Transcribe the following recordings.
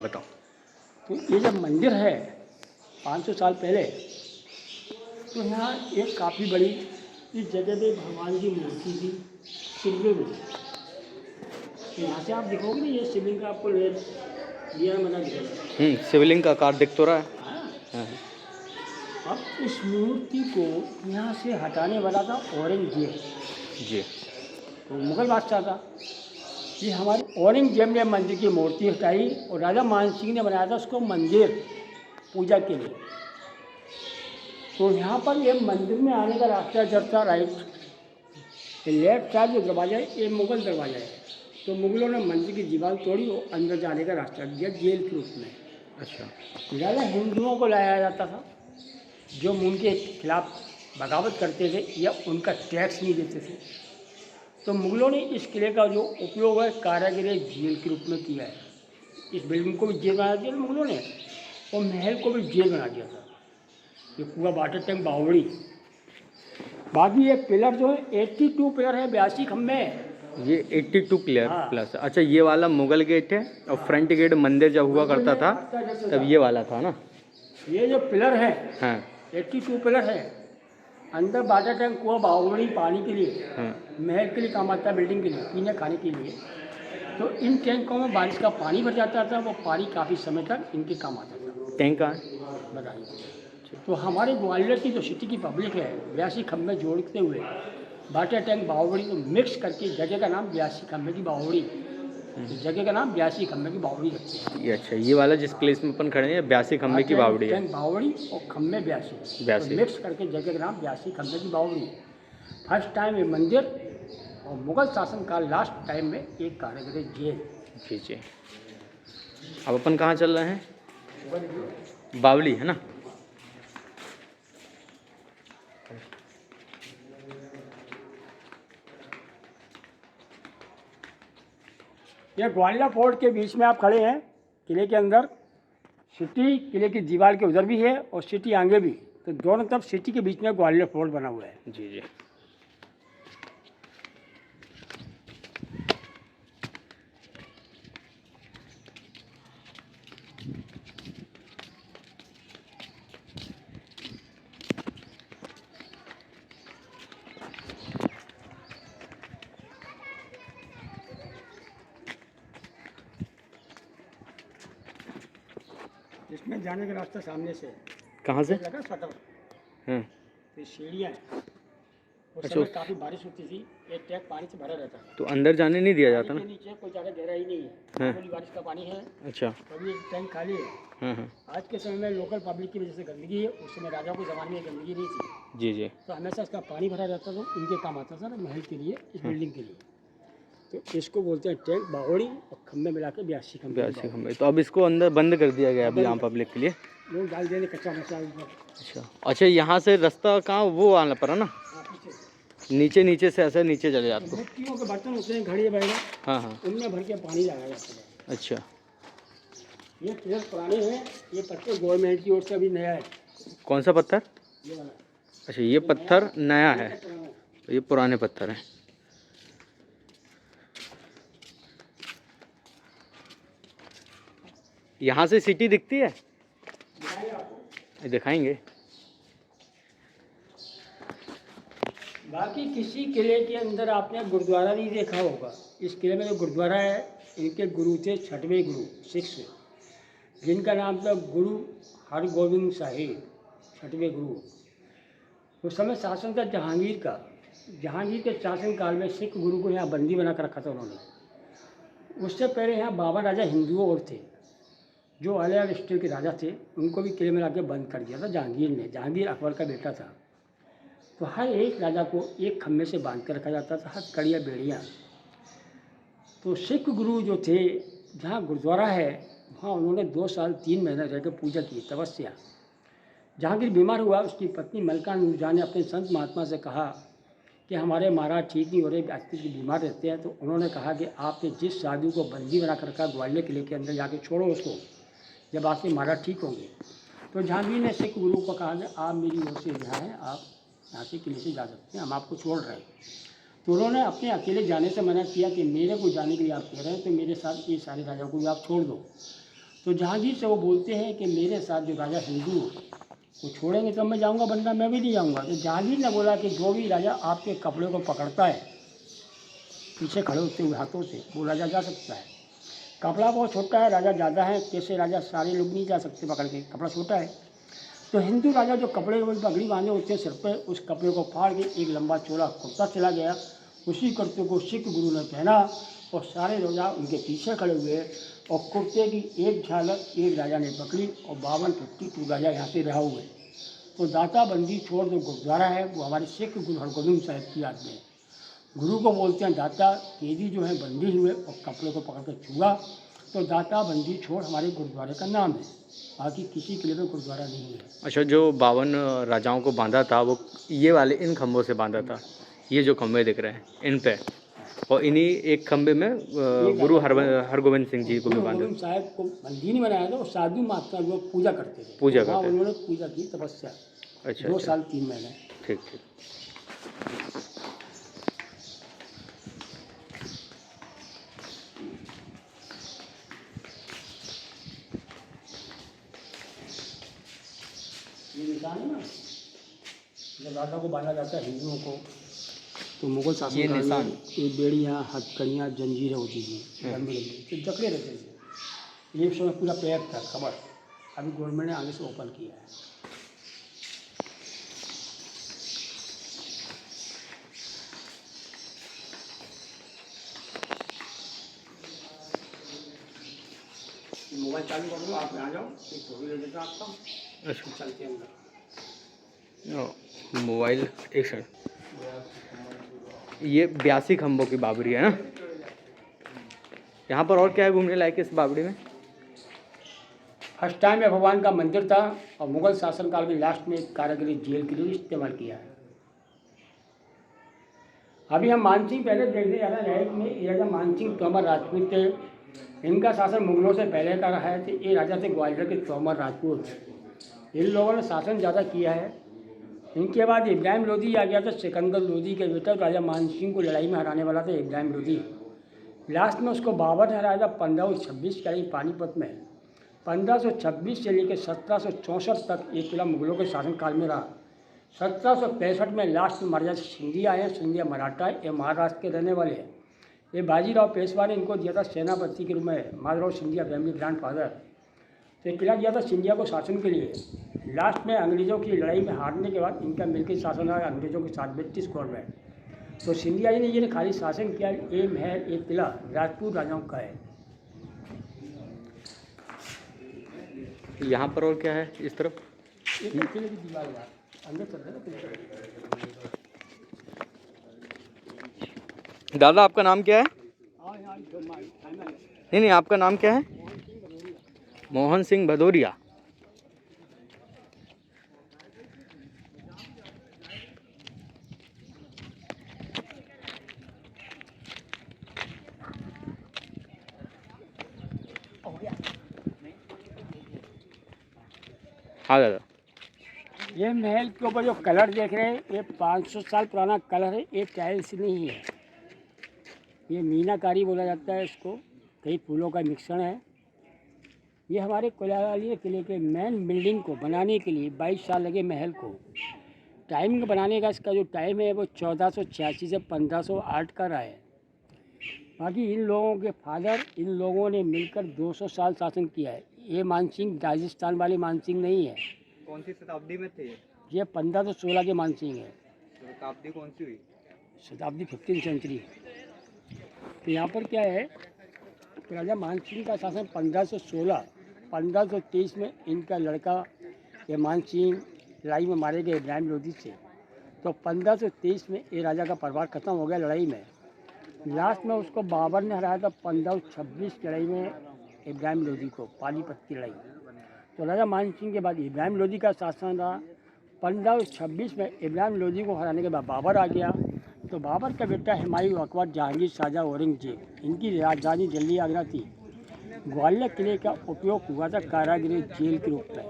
बताओ। तो ये जब मंदिर है 500 साल पहले, तो यहाँ एक काफ़ी बड़ी इस जगह पे भगवान की मूर्ति थी, शिवलिंग। तो यहाँ से आप देखोगे ना, ये शिवलिंग का आपको लिया बना दिखेगा। शिवलिंग का आकार दिख तो रहा है। हाँ। हाँ। अब इस मूर्ति को यहाँ से हटाने वाला था औरंगजेब, जी। तो मुगल बादशाह था। ये हमारी औरंगजेब ने मंदिर की मूर्ति हटाई और राजा मान सिंह ने बनाया था उसको मंदिर पूजा के लिए। तो यहाँ पर ये मंदिर में आने का रास्ता जब था राइट, लेफ्ट साइड जो दरवाजा है ये मुगल दरवाजा है। तो मुगलों ने मंदिर की दीवार तोड़ी और अंदर जाने का रास्ता दिया जेल के रूप में। अच्छा। ज़्यादा हिंदुओं को लाया जाता था जो उनके खिलाफ बगावत करते थे या उनका टैक्स नहीं देते थे। तो मुगलों ने इस किले का जो उपयोग है कारागिरी जेल के रूप में किया है। इस बिल्डिंग को भी जेल बना दिया मुगलों ने और महल को भी जेल बना दिया था। ये पूरा वाटर टैंक बावड़ी। बाकी ये पिलर जो है 82 पिलर है, 82 खम्भे हैं। ये 82 पिलर हाँ। प्लस। अच्छा, ये वाला मुगल गेट है और फ्रंट गेट मंदिर जब हुआ करता था तब ये वाला था ना। ये जो पिलर है हाँ 82 पिलर है। अंदर वाटर टैंक कुआ बावड़ी पानी के लिए, हाँ। महल के लिए काम आता है, बिल्डिंग के लिए, पीने खाने के लिए। तो इन टैंकों में बारिश का पानी भर जाता था, वो पानी काफ़ी समय तक इनके काम आता था। टैंक कहाँ है? बताइए। तो हमारे ग्वालियर की जो सिटी की पब्लिक है 82 खम्भे जोड़ते हुए वाटर टैंक बावड़ी को मिक्स करके जगह का नाम 82 खम्भे की बावड़ी, जगह का नाम 82 खम्भे की बावड़ी रखते हैं। ये अच्छा, ये वाला जिस प्लेस में अपन खड़े हैं 82 खम्भे की बावड़ी है। टैंक बावड़ी और खम्भे 82 82 मिक्स करके जगह का नाम 82 खम्भे की बावड़ी। फर्स्ट टाइम ये मंदिर और मुगल शासन काल लास्ट टाइम में एक कारागिरी जेल। जी जी। अब अपन कहाँ चल रहे हैं? बावली है ना। ये ग्वालियर फोर्ट के बीच में आप खड़े हैं, किले के अंदर। सिटी किले की दीवार के उधर भी है और सिटी आगे भी, तो दोनों तरफ सिटी के बीच में ग्वालियर फोर्ट बना हुआ है। जी जी। इसमें जाने का रास्ता सामने से है। कहाँ से? लगा शटर, हाँ। तो सीढ़ियाँ हैं। उस अच्छा। समय काफ़ी बारिश होती थी, एक टैंक पानी से भरा रहता था। तो अंदर जाने नहीं दिया जाता पानी ना? के नीचे कोई ज़्यादा गहराई नहीं है, हाँ। मामूली बारिश का पानी है। अच्छा। कभी टैंक खाली है। हाँ हाँ। आज के समय में लोकल पब्लिक की वजह से गंदगी है, उस समय राजाओं के ज़माने में गंदगी नहीं थी। जी जी। तो हमेशा इसका पानी भरा रहता था, इनके काम आता था ना, महल के लिए, इस बिल्डिंग के लिए। तो इसको बोलते हैं टैंक बावड़ी और खम्भे मिला के 82 खम्भे। 82 खम्भे। तो अब इसको अंदर बंद कर दिया गया अभी आम पब्लिक के लिए। लोग डाल देंगे कच्चा मचा ऊपर। अच्छा अच्छा, यहाँ से रास्ता कहाँ वो आना पड़ा ना, नीचे नीचे से ऐसे नीचे चले जाते हो। मिट्टियों के बर्तन होते हैं, घड़े बैठे, हाँ हाँ। उनमें भर के पानी लगाया जाता है। अच्छा। ये पिलर पुराने हैं, ये पत्थर गवर्नमेंट की ओर से अभी नया है। कौन सा पत्थर? ये वाला। अच्छा, ये पत्थर नया है, पुराना है। ये पुराने पत्थर हैं। यहाँ से सिटी दिखती है? दिखाएंगे आपको। ये दिखाएंगे। बाकी किसी किले के अंदर आपने गुरुद्वारा नहीं देखा होगा। इस किले में जो गुरुद्वारा है, इनके गुरु थे 6वें गुरु, 6, जिनका नाम था गुरु हरगोविंद साहिब, 6वें गुरु। उस समय शासन था जहांगीर का। जहांगीर के शासन काल में सिख गुरु को यहाँ बंदी बना कर रखा था उन्होंने। उससे पहले यहाँ बाबा राजा हिंदुओं और थे, जो अलग स्टेट के राजा थे, उनको भी किले में ला के बंद कर दिया था जहांगीर ने। जहांगीर अकबर का बेटा था। तो हर एक राजा को एक खम्भे से बांध कर रखा जाता था, हर कड़िया बेड़ियाँ। तो सिख गुरु जो थे, जहाँ गुरुद्वारा है वहाँ उन्होंने 2 साल 3 महीने रह कर पूजा की, तपस्या। जहांगीर बीमार हुआ, उसकी पत्नी मलका नूरजहां ने अपने संत महात्मा से कहा कि हमारे महाराज ठीक नहीं हो रहे, व्यक्ति बीमार रहते हैं। तो उन्होंने कहा कि आपने जिस साधु को बंदी बना कर रखा ग्वालियर किले के अंदर, जाके छोड़ो उसको, जब आपके महाराज ठीक होंगे। तो जहांगीर ने सिख गुरु को कहा कि आप मेरी ओर से यहाँ हैं, आप यहाँ से किले से जा सकते हैं, हम आपको छोड़ रहे हैं। तो उन्होंने अपने अकेले जाने से मना किया कि मेरे को जाने के लिए आप कह रहे हैं तो मेरे साथ ये सारे राजाओं को भी आप छोड़ दो। तो जहांगीर से वो बोलते हैं कि मेरे साथ जो राजा हिंदू वो छोड़ेंगे तो मैं जाऊंगा, वरना मैं भी नहीं जाऊंगा। तो जहांगीर ने बोला कि जो भी राजा आपके कपड़े को पकड़ता है पीछे खड़े होते हुए हाथों से, वो राजा जा सकता है। कपड़ा बहुत छोटा है, राजा ज़्यादा है, कैसे राजा सारे लोग नहीं जा सकते पकड़ के, कपड़ा छोटा है। तो हिंदू राजा जो कपड़े में पगड़ी बांधे होते हैं सिर पे, उस कपड़े को फाड़ के एक लंबा चौड़ा कुर्ता चला गया। उसी कुर्ते को सिख गुरु ने पहना और सारे राजा उनके पीछे खड़े हुए और कुर्ते की एक झालक एक राजा ने पकड़ी और 52 राजा यहाँ से रहा हुए। तो दाता बंदी छोड़ जो गुरुद्वारा है वो हमारे सिख गुरु हरगोबिंद साहिब की याद में। गुरु को बोलते हैं दाता, केदी जो है बंदी हुए और कपड़े को पकड़ कर छुआ, तो दाता बंदी छोड़ हमारे गुरुद्वारे का नाम है। बाकी किसी किले में गुरुद्वारा नहीं है। अच्छा, जो 52 राजाओं को बांधा था वो ये वाले इन खंभों से बांधा था, ये जो खंभे दिख रहे हैं इन पे, और इन्हीं एक खंभे में गुरु हरगोबिंद सिंह जी को भी बांधा। हरगोबिंद साहिब को बंदी नहीं बनाया था, वो साधु महात्मा वो पूजा करते थे, पूजा वहाँ करते थे। उन्होंने पूजा की, तपस्या। अच्छा, 2 अच्छा, साल 3 महीने। ठीक ठीक। ये निशान है ना, जब राजा को बांधा जाता है हिंदुओं को, तो मुगल शासन ये काल में निशान? ये बेड़ियाँ, हथकड़ियाँ, जंजीरें होती थी लंबी लंबी, तो जकड़े रहते थे। ये समय पूरा पैक था खबर। अभी गवर्नमेंट ने आगे से ओपन किया है। मोबाइल चालू कर दो, आप आ जाओ, एक फोटो ले देता आपका। अच्छा, चलते हैं अंदर। मोबाइल एक सेकंड। ये 82 खंभों की बाबरी है ना। यहाँ पर और क्या है घूमने लायक इस बाबरी में? फर्स्ट टाइम में भगवान का मंदिर था और मुगल शासन काल में लास्ट में एक कारागिरी जेल के लिए इस्तेमाल किया है। अभी हम मानसिंह पहले देखने जा रहे हैं में, ये राजा मानसिंह तोमर राजपूत थे। इनका शासन मुगलों से पहले का रहा है। ये राजा थे ग्वालियर के तोमर राजपूत। इन लोगों ने शासन ज़्यादा किया है। इनके बाद इब्राहिम लोधी आ गया था, सिकंदर लोधी के बेटा, राजा मानसिंह को लड़ाई में हराने वाला था इब्राहिम लोधी। लास्ट में उसको बाबर ने हराया था 1526 के पानीपत में। 1526 से लेकर 1764 तक ये किला मुगलों के शासनकाल में रहा। 1765 में लास्ट में महाराजा सिंधिया आए हैं। सिंधिया मराठा, ये महाराष्ट्र के रहने वाले हैं। ये बाजीराव पेशवा ने इनको दिया था सेनापति के रूप में, माधवराव सिंधिया फैमिली ग्रैंडफादर। तो ये किला दिया था सिंधिया को शासन के लिए। लास्ट में अंग्रेज़ों की लड़ाई में हारने के बाद इनका मिलकर शासन आया अंग्रेज़ों के साथ ब्रिटिश गवर्नमेंट। तो सिंधिया जी ने ये खाली शासन किया। ये महल, ये किला राजपूत राजाओं का है। यहाँ पर और क्या है इस तरफ? ये किले की दीवार है, अंदर चल रहा है ना। दादा आपका नाम क्या है? नहीं नहीं, आपका नाम क्या है? मोहन सिंह भदौरिया। हाँ दादा, ये महल के ऊपर जो कलर देख रहे हैं, ये 500 साल पुराना कलर है। ये टाइल्स नहीं है, ये मीनाकारी बोला जाता है इसको। कई फूलों का मिश्रण है। ये हमारे कोलाली किले के मेन बिल्डिंग को बनाने के लिए 22 साल लगे। महल को टाइम बनाने का इसका जो टाइम है वो 1486 से 1508 का रहा है। बाकी इन लोगों के फादर, इन लोगों ने मिलकर 200 साल शासन किया है। ये मानसिंह राजस्थान वाले मानसिंह नहीं है। कौन सी शताब्दी में थे ये 1516 के मानसिंह है। शताब्दी कौन सी हुई? शताब्दी 15वीं सेंचुरी। तो यहाँ पर क्या है, राजा मानसिंह का शासन 1516, 1523 में इनका लड़का ये मानसिंह लड़ाई में मारे गए इब्राहिम लोधी से। तो 1523 में ये राजा का परिवार खत्म हो गया लड़ाई में। लास्ट में उसको बाबर ने हराया था 1526 की लड़ाई में इब्राहिम लोधी को, पानीपत की लड़ाई। तो राजा मानसिंह के बाद इब्राहिम लोधी का शासन रहा। 1526 में इब्राहिम लोधी को हराने के बाद बाबर आ गया। तो बाबर का बेटा हुमायूं, अकबर, जहांगीर, शाहजहां, औरंगजेब, इनकी राजधानी दिल्ली आगरा थी। ग्वालियर किले का उपयोग हुआ था कारागिरी जेल के रूप में।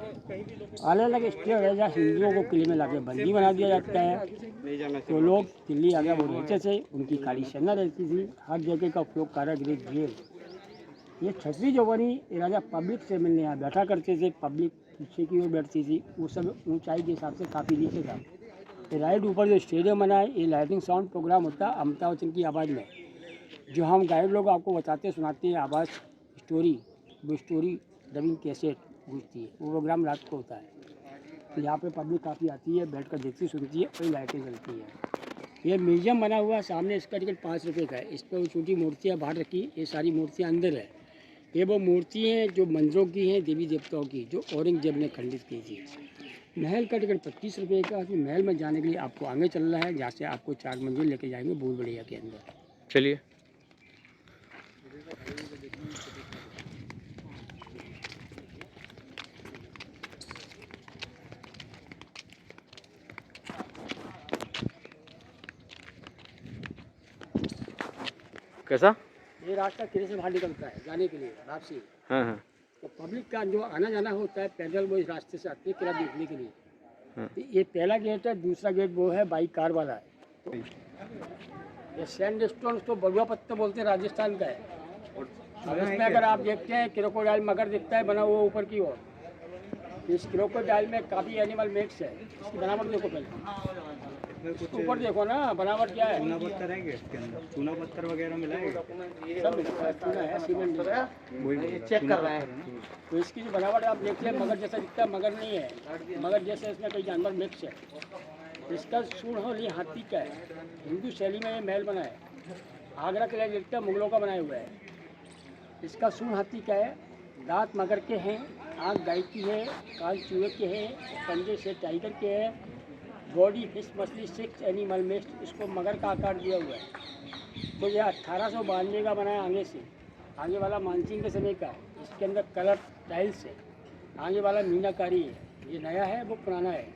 अलग अलग स्टेट राजा हिंदुओं को किले में लाके बंदी बना दिया जाता है। तो लोग दिल्ली आगरा वो रहते थे, उनकी खाली सेना रहती थी। हर जगह का उपयोग कारागिरी जेल। ये छतरी जो बनी ये राजा पब्लिक से मिलने यहाँ बैठा करते थे, पब्लिक पीछे की ओर बैठती थी, वो सब ऊंचाई के हिसाब से काफ़ी नीचे था। ये राइट ऊपर जो स्टेडियम बना है, ये लाइटिंग साउंड प्रोग्राम होता है अमिताभ बच्चन की आवाज़ में, जो हम गाइड लोग आपको बताते सुनाते हैं आवाज़ स्टोरी, वो स्टोरी डबिंग कैसेट गूंजती है, वो प्रोग्राम रात को होता है। तो यहाँ पे पब्लिक काफ़ी आती है, बैठ कर देखती सुनती है और लाइटें जलती है। ये म्यूजियम बना हुआ है सामने, इसका टिकट 5 रुपये का है। इस पर वो छोटी मूर्तियाँ बाहर रखी, ये सारी मूर्तियाँ अंदर है। ये वो मूर्ति हैं जो मंदिरों की हैं, देवी देवताओं की, जो औरंगजेब ने खंडित की थी। महल का टिकट 25 रुपये का। महल में जाने के लिए आपको आगे चलना है, जहाँ से आपको 4 मंजिल लेके जाएंगे भूल भुलैया के अंदर। चलिए। कैसा? ये रास्ता किले से बाहर निकलता है जाने के लिए वापसी। हाँ हाँ तो पब्लिक का जो आना जाना होता है पैदल, वो इस रास्ते से आते हैं किला देखने के लिए। हाँ। तो ये पहला गेट है, दूसरा गेट वो है बाइक कार वाला है। तो ये सैंड स्टोन तो बलुआ पत्थर बोलते हैं, राजस्थान का है। और इसमें अगर आप देखते हैं क्रोकोडाइल मगर दिखता है बना हुआ ऊपर की ओर। इस क्रोकोडाइल में काफ़ी एनिमल मिक्स है। इसकी बनावट देखो पहले, ऊपर देखो ना बनावट क्या है। चूना पत्थर है इसके अंदर, चूना पत्थर वगैरह मिला है, सब चूना है, सीमेंट वही चेक कर रहा है। तो इसकी जो बनावट आप देखते हैं मगर जैसा दिखता है, मगर नहीं है। मगर जैसे इसमें कई जानवर मिक्स है। इसका सूढ़ और ये हाथी का है। हिंदू शैली में ये महल बना है। आगरा किला देखते हैं मुगलों का बनाया हुआ है। इसका सूढ़ हाथी का है, दांत मगर के हैं, आँख गाय की है, कान चूहे के हैं, पंजे से टाइगर के हैं, बॉडी फिश मछली 6 एनिमल मिक्स। इसको मगर का आकार दिया हुआ है। तो यह 1892 का बना है आगे से। आगे वाला मानसिंह के समय का है। इसके अंदर कलर टाइल्स है। आगे वाला मीनाकारी है। ये नया है, वो पुराना है।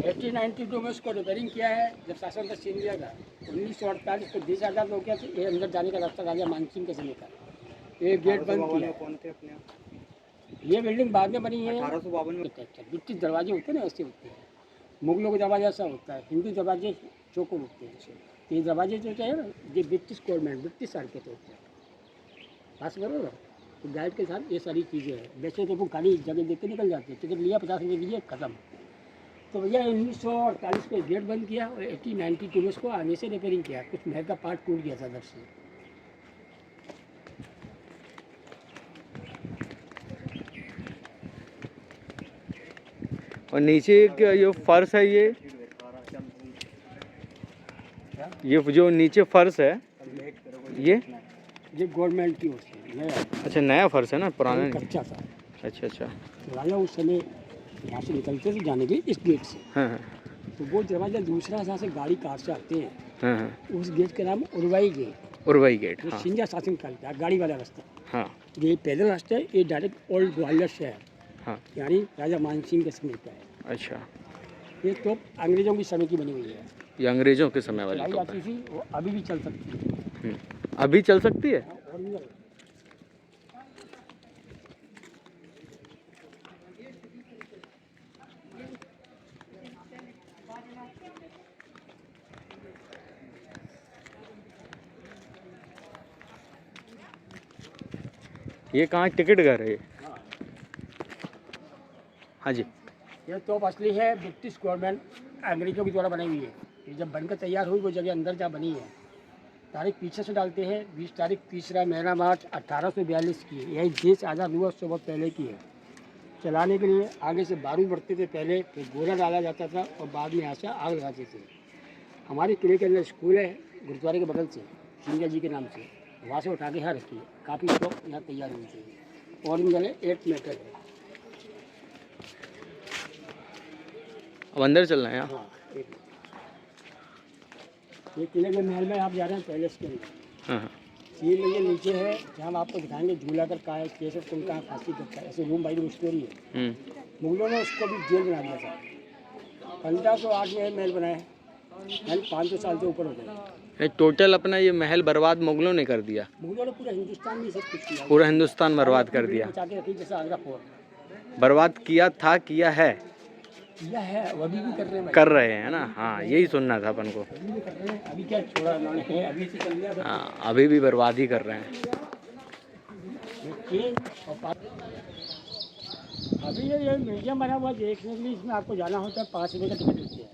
एटीन 92 में उसको रिपेयरिंग किया है जब शासन का छीन लिया था। 1948 को 20,000 लोग क्या थे, ये अंदर जाने का रास्ता राजा मानसिंह के समय का। ये गेट बंद किया। कौन थे अपने आप? ये बिल्डिंग बाद में बनी है। 1852 में। ब्रिटिश दरवाजे होते हैं ना, ऐसे होते हैं। मुगलों के दरवाजे ऐसा होता है, हिंदू दरवाजे चौकोर होते हैं। ये दरवाजे जो है ना, ये ब्रिटिश गवर्नमेंट ब्रिटिश सरकार के होते हैं। पास करो ना, तो गाइड के साथ ये सारी चीज़ें हैं। वैसे तो वो खाली जगह देख के निकल जाते हैं, टिकट लिया 50 रुपये दीजिए, खत्म। तो भैया 1948 को गेट बंद किया और 1892 में उसको आगे से रिपेयरिंग किया। कुछ महल का पार्ट टूट गया था अंदर से। और नीचे एक ये फर्श है, ये जो नीचे फर्श है ये गवर्नमेंट की ओर से नया है। अच्छा नया फर्श है ना, पुराना नहीं। कच्चा था। अच्छा अच्छा। तो राजा उस समय यहाँ से निकलते थे जाने के लिए इस गेट से। हाँ हाँ तो वो दरवाजा दूसरा, जहाँ से गाड़ी कार से आते हैं, हाँ हाँ। उस गेट का नाम उर्वाई गेट। उर्वाई गेट। वो हाँ सिंधिया शासन काल का गाड़ी वाला रास्ता। हाँ ये पैदल रास्ता है, ये डायरेक्ट ओल्ड ग्वालियर शहर, हाँ। यानी राजा मानसिंह के समय का है। अच्छा, ये तो अंग्रेजों की समय की बनी हुई है। ये अंग्रेजों के समय वाली चलाई तोप जाती है। थी, वो अभी भी चल सकती है। अभी चल सकती है। ओरिजिनल। ये कहाँ टिकट घर है ये? हाँ जी। ये तोप असली है, ब्रिटिश गवर्नमेंट अंग्रेजों के द्वारा बनाई हुई है। ये जब बनकर तैयार हुई वो जगह अंदर जहाँ बनी है। तारीख पीछे से डालते हैं, 20 तारीख 3 महीना मार्च 1842 की है। यही देश आज़ाद हुआ उससे बहुत पहले की है। चलाने के लिए आगे से बारूद बढ़ते थे पहले, फिर गोला डाला जाता था और बाद में यहाँ से आग लगाते थे। हमारे किले के अंदर स्कूल है, गुरुद्वारे के बगल से, सिंधिया जी के नाम से, वहाँ से उठा के यहाँ रखी है। काफ़ी स्टॉक यहाँ तैयार हुई थी। ओरिजिनल है, 8 मीटर है। अब अंदर चलना है यहाँ। हाँ, ये किले के महल में आप जा रहे हैं, पैलेस के अंदर। हाँ हाँ। 3 मंजिल नीचे है, जहाँ हम आपको दिखाएंगे झूला कर कहाँ है, कैसे तुम कहाँ फांसी करता है। ऐसे रूम बाई रूम स्टोरी है। मुगलों ने उसको भी जेल बना दिया था। 1508 में महल बनाया है। महल 500 साल से ऊपर हो गए। टोटल अपना ये महल बर्बाद मुगलों ने कर दिया। मुगलों ने पूरा हिंदुस्तान में सब कुछ किया। पूरा हिंदुस्तान बर्बाद कर दिया। बचा के रखी, जैसे आगरा फोर्ट। बर्बाद किया था, किया है। किया है, वो अभी भी कर रहे हैं भाई। कर रहे हैं ना, हाँ यही सुनना था अपन को। अभी भी कर रहे हैं, अभी क्या छोड़ा उन्होंने, अभी से कर लिया। हाँ अभी भी बर्बाद ही कर रहे हैं। अभी ये म्यूजियम बना हुआ देखने के लिए, इसमें आपको जाना होता है, 5 रुपये का टिकट होती है।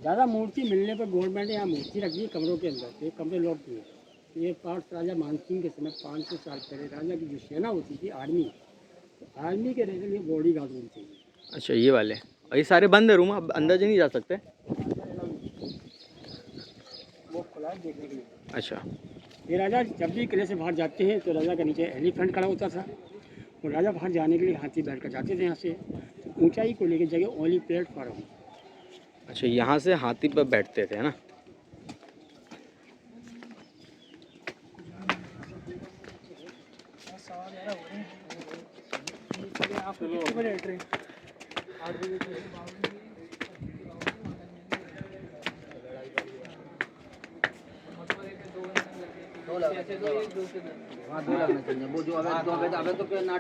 ज़्यादा मूर्ति मिलने पर गवर्नमेंट ने यहाँ मूर्ति रखी है कमरों के अंदर, एक कमरे लॉक किए। ये पार्ट राजा मानसिंह के समय 500 साल पहले राजा की जो सेना होती थी आर्मी, तो आर्मी के रहने के लिए बॉडी गार्ड बनते हैं। अच्छा ये वाले, और ये सारे बंद है रूम, अब अंदर नहीं जा सकते। वो खुला है देखने के लिए। अच्छा ये राजा जब भी किले से बाहर जाते हैं तो राजा के नीचे एलिफेंट खड़ा होता था, और राजा बाहर जाने के लिए हाथी बैठ कर जाते थे यहाँ से। तो ऊंचाई को लेकर जगह ओनली प्लेटफार्म। अच्छा, यहाँ से हाथी पर बैठते थे ना।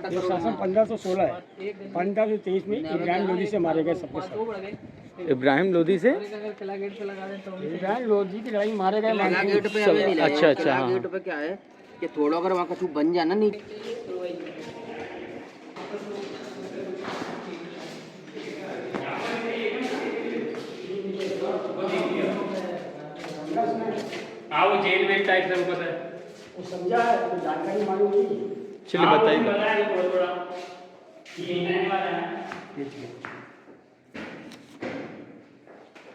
ये शासन 1516 है। 1523 में इब्राहिम लोधी से मारे गए सबके सब। इब्राहिम लोधी से, इब्राहिम लोधी की लड़ाई मारे गए। गेट पे हमें मिला है। अच्छा अच्छा, हाँ गेट पे क्या है कि थोड़ा अगर वहाँ कछु बन जाए ना नीचे। हाँ वो जेल में टाइप से पता है, वो समझा है, तो जानकारी मालूम नहीं। चलिए बताइए।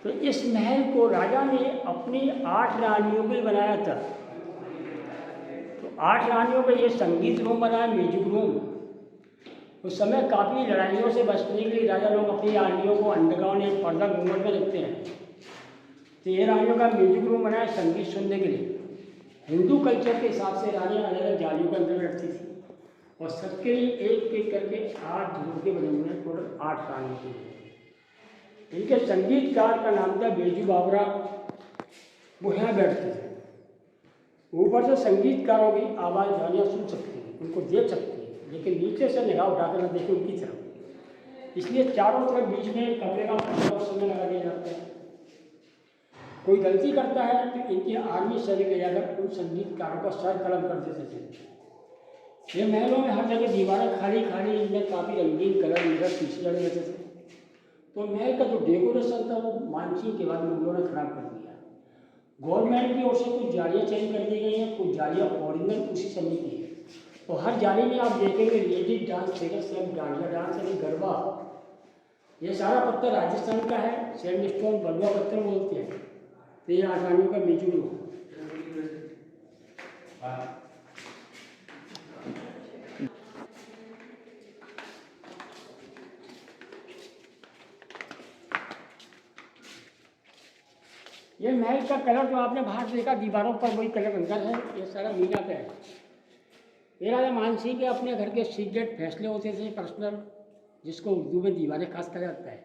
तो इस महल को राजा ने अपनी 8 रानियों के लिए बनाया था। तो 8 रानियों का ये संगीत रूम बनाया, म्यूजिक रूम। उस समय काफ़ी लड़ाइयों से बचने के लिए राजा लोग अपनी रानियों को अंडरग्राउंड या पर्दा घूंघट में रखते हैं। तो ये रानियों का म्यूजिक रूम बनाया संगीत सुनने के लिए। हिंदू कल्चर के हिसाब से रानियाँ अलग अलग जालियों के अंदर रखती थी, और सबके लिए एक एक करके 8 झोंके बने हुए हैं, टोटल 8 रानियों के लिए। इनके संगीतकार का नाम था बेजू बावरा। वो यहाँ बैठते थे, ऊपर से संगीतकारों की आवाज़ रानियाँ सुन सकती हैं, उनको देख सकती हैं, लेकिन नीचे से निगाह उठाकर न देखें उनकी तरफ। इसलिए चारों तरफ बीच में कपड़े का पर्दा उस समय लगा दिया जाता है। कोई गलती करता है तो इनकी आर्मी सैनिक ले जाकर उन संगीतकारों का सर कलम कर देते थे। ये महलों में हर जगह दीवारें खाली खाली, इनमें काफ़ी रंगीन कलर मिलकर पीछे लगे रहते थे। तो महल का जो डेकोरेशन था वो मानसिंह के बाद मुगलों ने खराब कर दिया। गवर्नमेंट की ओर से कुछ जालियाँ चेंज कर दी गई हैं, कुछ जालियाँ ओरिजिनल उसी समय की है। तो हर जाली में आप देखेंगे ladies dance, figure step, dandiya dance यानी गरबा। ये सारा पत्थर राजस्थान का है, सैंडस्टोन बलुआ पत्थर बोलते हैं। तो ये आसानियों का म्यूजिक रूम। ये महल का कलर जो आपने बाहर देखा दीवारों पर, वही कलर अंदर है। ये सारा मीना का है। ये राजा मानसिंह के अपने घर के सीक्रेट फैसले होते थे, पर्सनल, जिसको उर्दू में दीवाने खास कहा जाता है।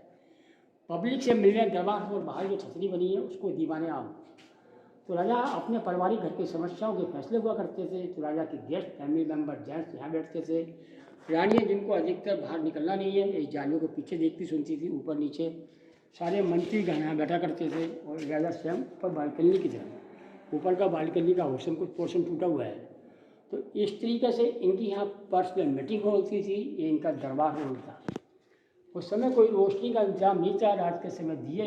पब्लिक से मिलने दरबार और बाहर जो छतरी बनी है उसको दीवाने आम। तो राजा अपने पारिवारिक घर की समस्याओं के फैसले हुआ करते थे। तो राजा के गेस्ट, फैमिली मेम्बर, जेंट्स यहाँ बैठते थे। रानियाँ जिनको अधिकतर बाहर निकलना नहीं है, इस जालियों को पीछे देखती सुनती थी, ऊपर नीचे सारे मंत्री यहाँ बैठा करते थे। और राजा स्वयं ऊपर बालकनी की तरह, ऊपर का बालकनी का होशन कुछ पोर्शन टूटा हुआ है। तो इस तरीके से इनकी यहाँ पर्सनल मीटिंग होती थी। ये इनका दरबार हॉल था। उस समय कोई रोशनी का इंतजाम नहीं था। रात के समय दिए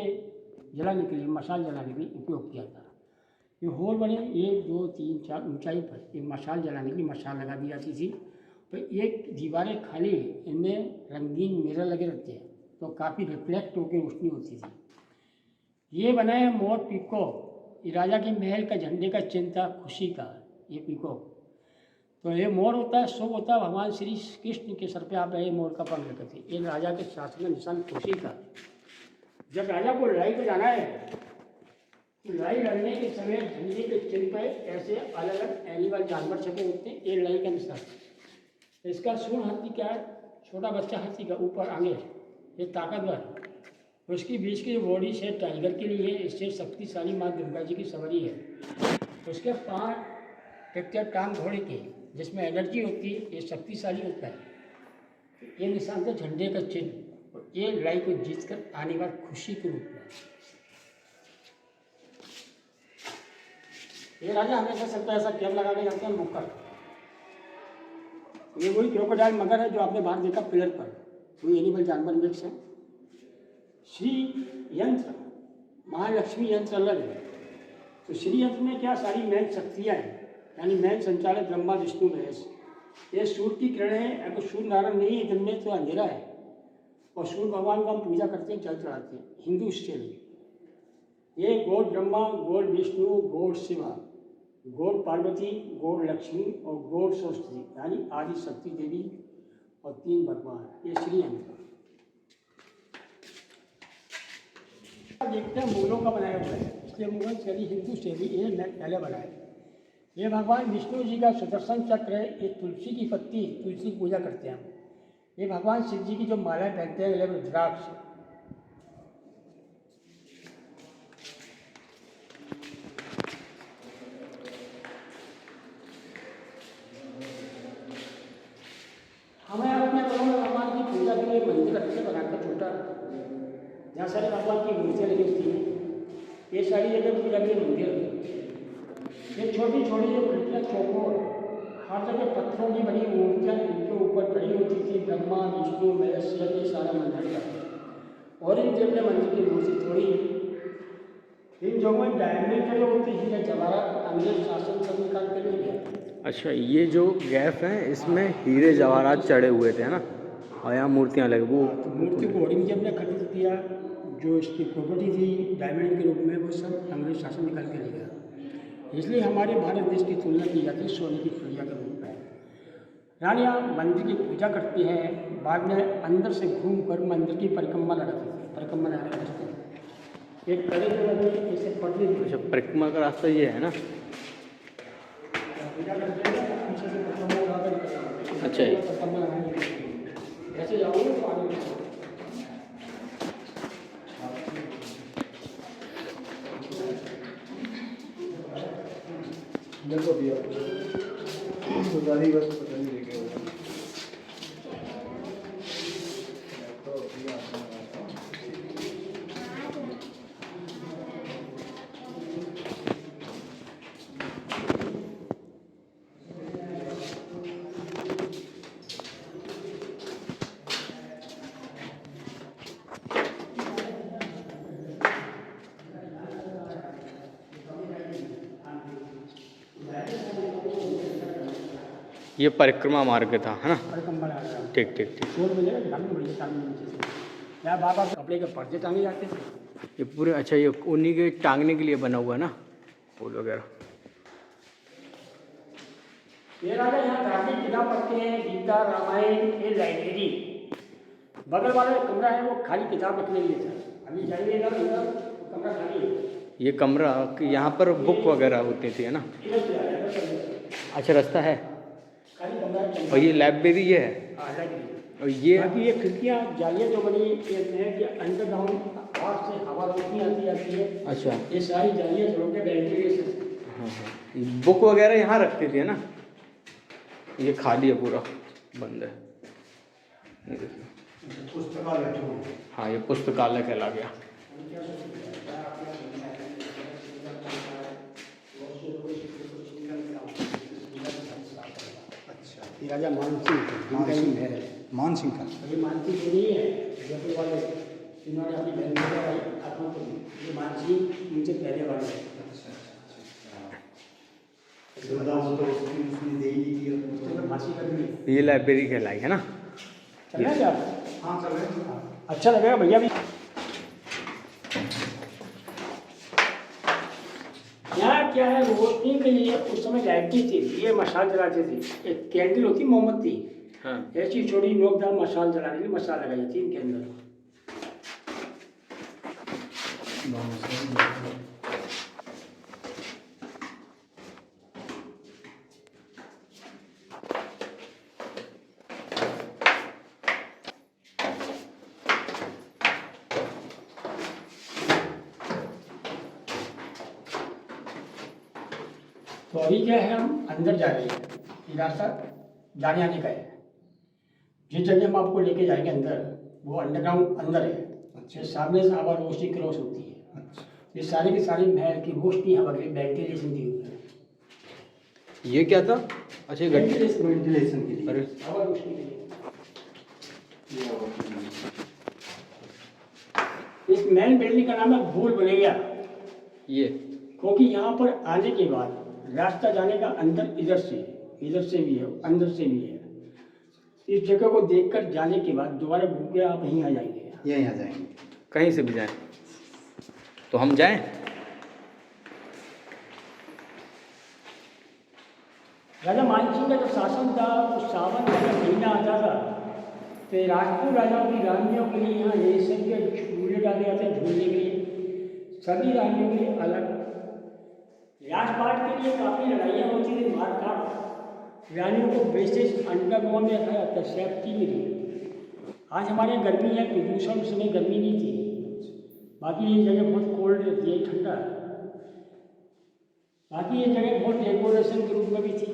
जलाने के लिए, मशाल जलाने के लिए उपयोग किया था। ये होल बने 1, 2, 3, 4 ऊंचाई पर ये मशाल जलाने की मशाल लगा दी जाती थी। तो एक दीवारें खाली, इनमें रंगीन मिरर लगे रहते हैं, तो काफ़ी रिफ्लेक्ट होकर रोशनी होती थी। ये बना है मोर पीकॉक। ये राजा के महल का झंडे का चिन्ह था, खुशी का ये पीकॉक। तो ये मोर होता है, शुभ होता है। भगवान श्री कृष्ण के सर पे आप ये मोर का पंख रखते थे। ये राजा के शासन का निशान खुशी का। जब राजा को लड़ाई पे जाना है, तो लड़ाई लड़ने के समय झंडे के चिन्ह पर ऐसे अलग अलग एनिमल जानवर छपे होते हैं। ये लड़ाई का निशान। इसका सूढ़ हाथी क्या है, छोटा बच्चा हाथी का, ऊपर आगे ये ताकतवर। उसकी बीच की बॉडी से टाइगर के लिए है, इससे शक्तिशाली माँ दुर्गा जी की सवारी है। उसके 5 टेक्टर टांग घोड़े के, जिसमें एनर्जी होती है, ये शक्तिशाली होता है। ये निशान था झंडे का चिन्ह। और ये लड़ाई को जीत कर आने के बाद खुशी के रूप में ये राजा हमेशा सिर पे ऐसा कैप लगा के जाते हैं मुक्कर। ये वही क्रोकोडाइल मगर है जो आपने बाहर देखा पिलर पर, वही एनिमल जानवर मिक्स है। श्री यंत्र महालक्ष्मी यंत्र अलग है। तो श्री यंत्र में क्या सारी मैन शक्तियाँ हैं, यानी मैन संचालित ब्रह्मा विष्णु महेश। ये सूर्य की किरण है, अगर सूर्य नारायण नहीं है दिन में तो अंधेरा है, और सूर्य भगवान को हम पूजा करते हैं, जल चढ़ाते हैं हिंदू स्टाइल। ये गौर ब्रह्मा, गौर विष्णु, गौर शिवा, गौर पार्वती, गौर लक्ष्मी और गौर सरस्वती, यानी आदि शक्ति देवी और 3 भगवान, ये श्री यंत्र। देखते हैं मुगलों का बनाया हुआ है, इसलिए मुगल शैली हिंदू शैली ये पहले बनाए। ये भगवान विष्णु जी का सुदर्शन चक्र है। ये तुलसी की पत्ती, तुलसी की पूजा करते हैं हम। ये भगवान शिव जी की जो मालाएं पहनते हैं, रुद्राक्ष। हमें अपने घरों में भगवान की पूजा के लिए मंदिर अच्छे बनाकर छोटा, जहाँ सारी भगवान की मूर्तियाँ लगी होती हैं, ये सारी जगह पूजा के लिए मंदिर होती है। ये छोटी छोटी जो खिड़कियाँ चौकोर, हर जगह पत्थरों की बनी मूर्तियाँ इनके ऊपर खड़ी होती थी। ब्रह्मा विष्णु महेश ये सारा मंदिर का। और इनके अपने मंदिर की मूर्ति थोड़ी, इन जगहों में डायमंड के जो होते हैं जवाहरात अंग्रेज शासन सब निकाल कर ले गया। अच्छा, ये जो गैप है इसमें हीरे जवाहरात चढ़े हुए थे, है ना, और यहाँ मूर्तियाँ लगी। वो मूर्ति को औरंगजेब ने खरीद दिया, जो इसकी प्रॉपर्टी थी डायमंड के रूप में, वो सब अंग्रेज शासन निकाल के ले गया। इसलिए हमारे भारत देश की तुलना की जाती है सोने की चिड़िया के रूप में। रानियाँ मंदिर की पूजा करती हैं, बाद में अंदर से घूम कर मंदिर की परिक्रमा लगाती थी। परिक्रमा लगाने का रास्ते एक कड़े में ऐसे पटरी। अच्छा, परिक्रमा का रास्ता ये है ना। पूजा करते हैं, पीछे से परिक्रमा लगाकर अच्छा है। परिक्रमा लगाएंगे, ऐसे जाओगे तो आगे देखो भैया गुजारी बस पता नहीं देखे होगा। ये परिक्रमा मार्ग था, है ना। परिक्रमा लगा। ठीक ठीक ठीक। शोर मिलेगा, ढंग बढ़िया टांगने नीचे से। यहाँ बाबा कपड़े के पर्दे टांगे जाते थे। ये पूरे, अच्छा, ये उन्हीं के टांगने के लिए बना हुआ है ना, फूल वगैरह। ये राजा यहाँ धार्मिक किताब पढ़ते हैं, गीता रामायण। ये लाइब्रेरी, बगल वाला जो कमरा है वो खाली किताब रखने के लिए था। अभी जाइए ना इधर, तो कमरा खाली है। ये कमरा कि यहाँ पर बुक वगैरह होती थी, है ना। इधर से आया, इधर से आया। अच्छा, रास्ता है। खाली कमरा है। और ये लाइब्रेरी ये है। हाँ, लाइब्रेरी। और ये बाकी ये खिड़कियाँ जालियाँ जो बनी हैं कि अंडरग्राउंड बाहर से हवा रोशनी आती है। अच्छा, ये सारी जालियाँ जोड़ के वेंटिलेशन। हाँ हाँ, बुक वगैरह यहाँ रखती थी, है ना। ये खाली है, पूरा बंद है। ये देखिए, पुस्तकालय। हाँ, ये पुस्तकालय कहला गया। ये राजा मानसिंह थे, जिनका ही महल है। मान सिंह का ये मानसिंह जो नहीं है जयपुर वाले, इन्होंने अपनी बहन को आई आत्मा को दी। ये मानसिंह उनसे पहले वाले हैं। उसने दे ही दी उसने फांसी कर दी। ये लाइब्रेरी कहलाई, है ना। चलना है क्या? हाँ चल रहे। अच्छा लगेगा भैया भी। यहाँ क्या है, रोशनी के लिए उस समय लाइटें थी, ये मशाल जलाते थे। एक कैंडल होती मोमबत्ती, हाँ, ऐसी छोटी नोकदार मशाल जलाने के लिए मशाल लगाई जाती है इनके अंदर। तो अभी क्या है, हम अंदर जा रहे हैं। ये रास्ता जाने आने का है। जिस जगह हम आपको लेके जाएंगे अंदर, वो अंडरग्राउंड अंदर है। अच्छा। ये सामने से हवा रोशनी क्रॉस होती है। अच्छा। ये सारी की सारी महल की रोशनी हवा के वेंटिलेशन दी हुई है। ये क्या था? अच्छा, ये गड्ढे। वेंटिलेशन के लिए। अरे हवा रोशनी के लिए। इस मेन बिल्डिंग का नाम है भूल भुलैया, ये क्योंकि यहाँ पर आने के बाद रास्ता जाने का अंदर इधर से भी है, अंदर से भी है। इस जगह को देखकर जाने के बाद दोबारा घूम के आप यहीं आ जाएंगे। यहीं आ जाएंगे। कहीं से भी जाएं तो हम जाएं। राजा मानसिंह का जब शासन था तो सावन का जब महीना आता था तो राजपूत राजाओं की रानियों के लिए यहाँ रेशम के झूले डाले जाते हैं। झूलने के लिए सभी रानियों के लिए अलग। राजपाट के लिए काफ़ी लड़ाइयाँ होती थी, मारकाट। रानियों को बेसिस अंडरग्राउंड में रखा जाता है सेफ्टी के लिए। आज हमारे गर्मी है, प्रदूषण उस समय गर्मी नहीं थी। बाकी ये जगह बहुत कोल्ड रहती है, ठंडा है। बाकी ये जगह बहुत डेकोरेशन के रूप में भी थी।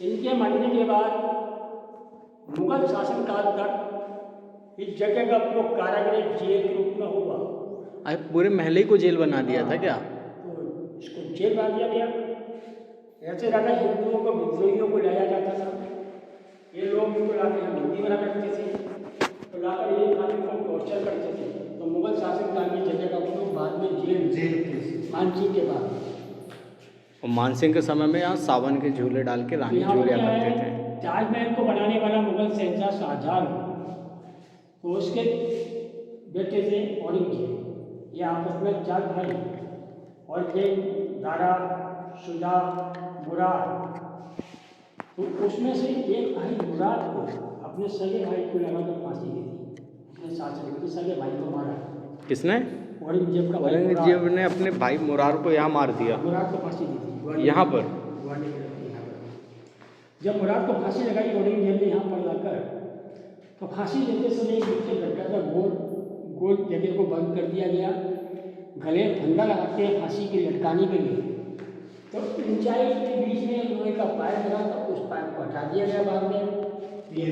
इनके मरने के बाद मुगल शासनकाल तक इस जगह का उपयोग कारागृह जेल के रूप में हुआ। अरे पूरे महल को जेल बना दिया था क्या? तो इसको जेल बना दिया गया। ऐसे राजा हिंदुओं को, विद्रोहियों को लाया जाता था। ये लोग इनको लाकर यहाँ बंदी बना करते थे, तो लाकर ये काफी को टॉर्चर करते थे। तो मुगल शासनकाल में जगह का उपयोग बाद में जेल मानसिंह के बाद। और मानसिंह के समय में यहाँ सावन के झूले डाल के रानी यहाँ पर झूलिया क्या करते है, थे। ताजमहल को बनाने वाला मुगल शहंशाह शाहजहां, तो उसके बेटे थे औरंगजेब। ये आपस में 4 भाई, और ये दारा, शुजा, मुराद। तो उसमें से एक भाई मुराद को अपने सगे भाई को लगाकर फांसी दे दी। अपने शासन के सगे भाई को मारा। किसने? औरंगजेब का भाई औरंगजेब मुराद। ने अपने भाई मुरार को यहाँ मार दिया। मुराद को फांसी दी थी यहाँ पर? ग्वालियर में, यहाँ पर। जब मुराद को फांसी लगाई औरंगजेब ने यहाँ पर लाकर, तो फांसी देते समय एक नीचे गड्ढा था, गोल जगह को बंद कर दिया गया। गले फंदा लगाते हैं फांसी के लटकाने के लिए। तो ऊंचाई के बीच में लोहे का पाइप लगा था, उस पाइप को हटा दिया गया बाद में। ये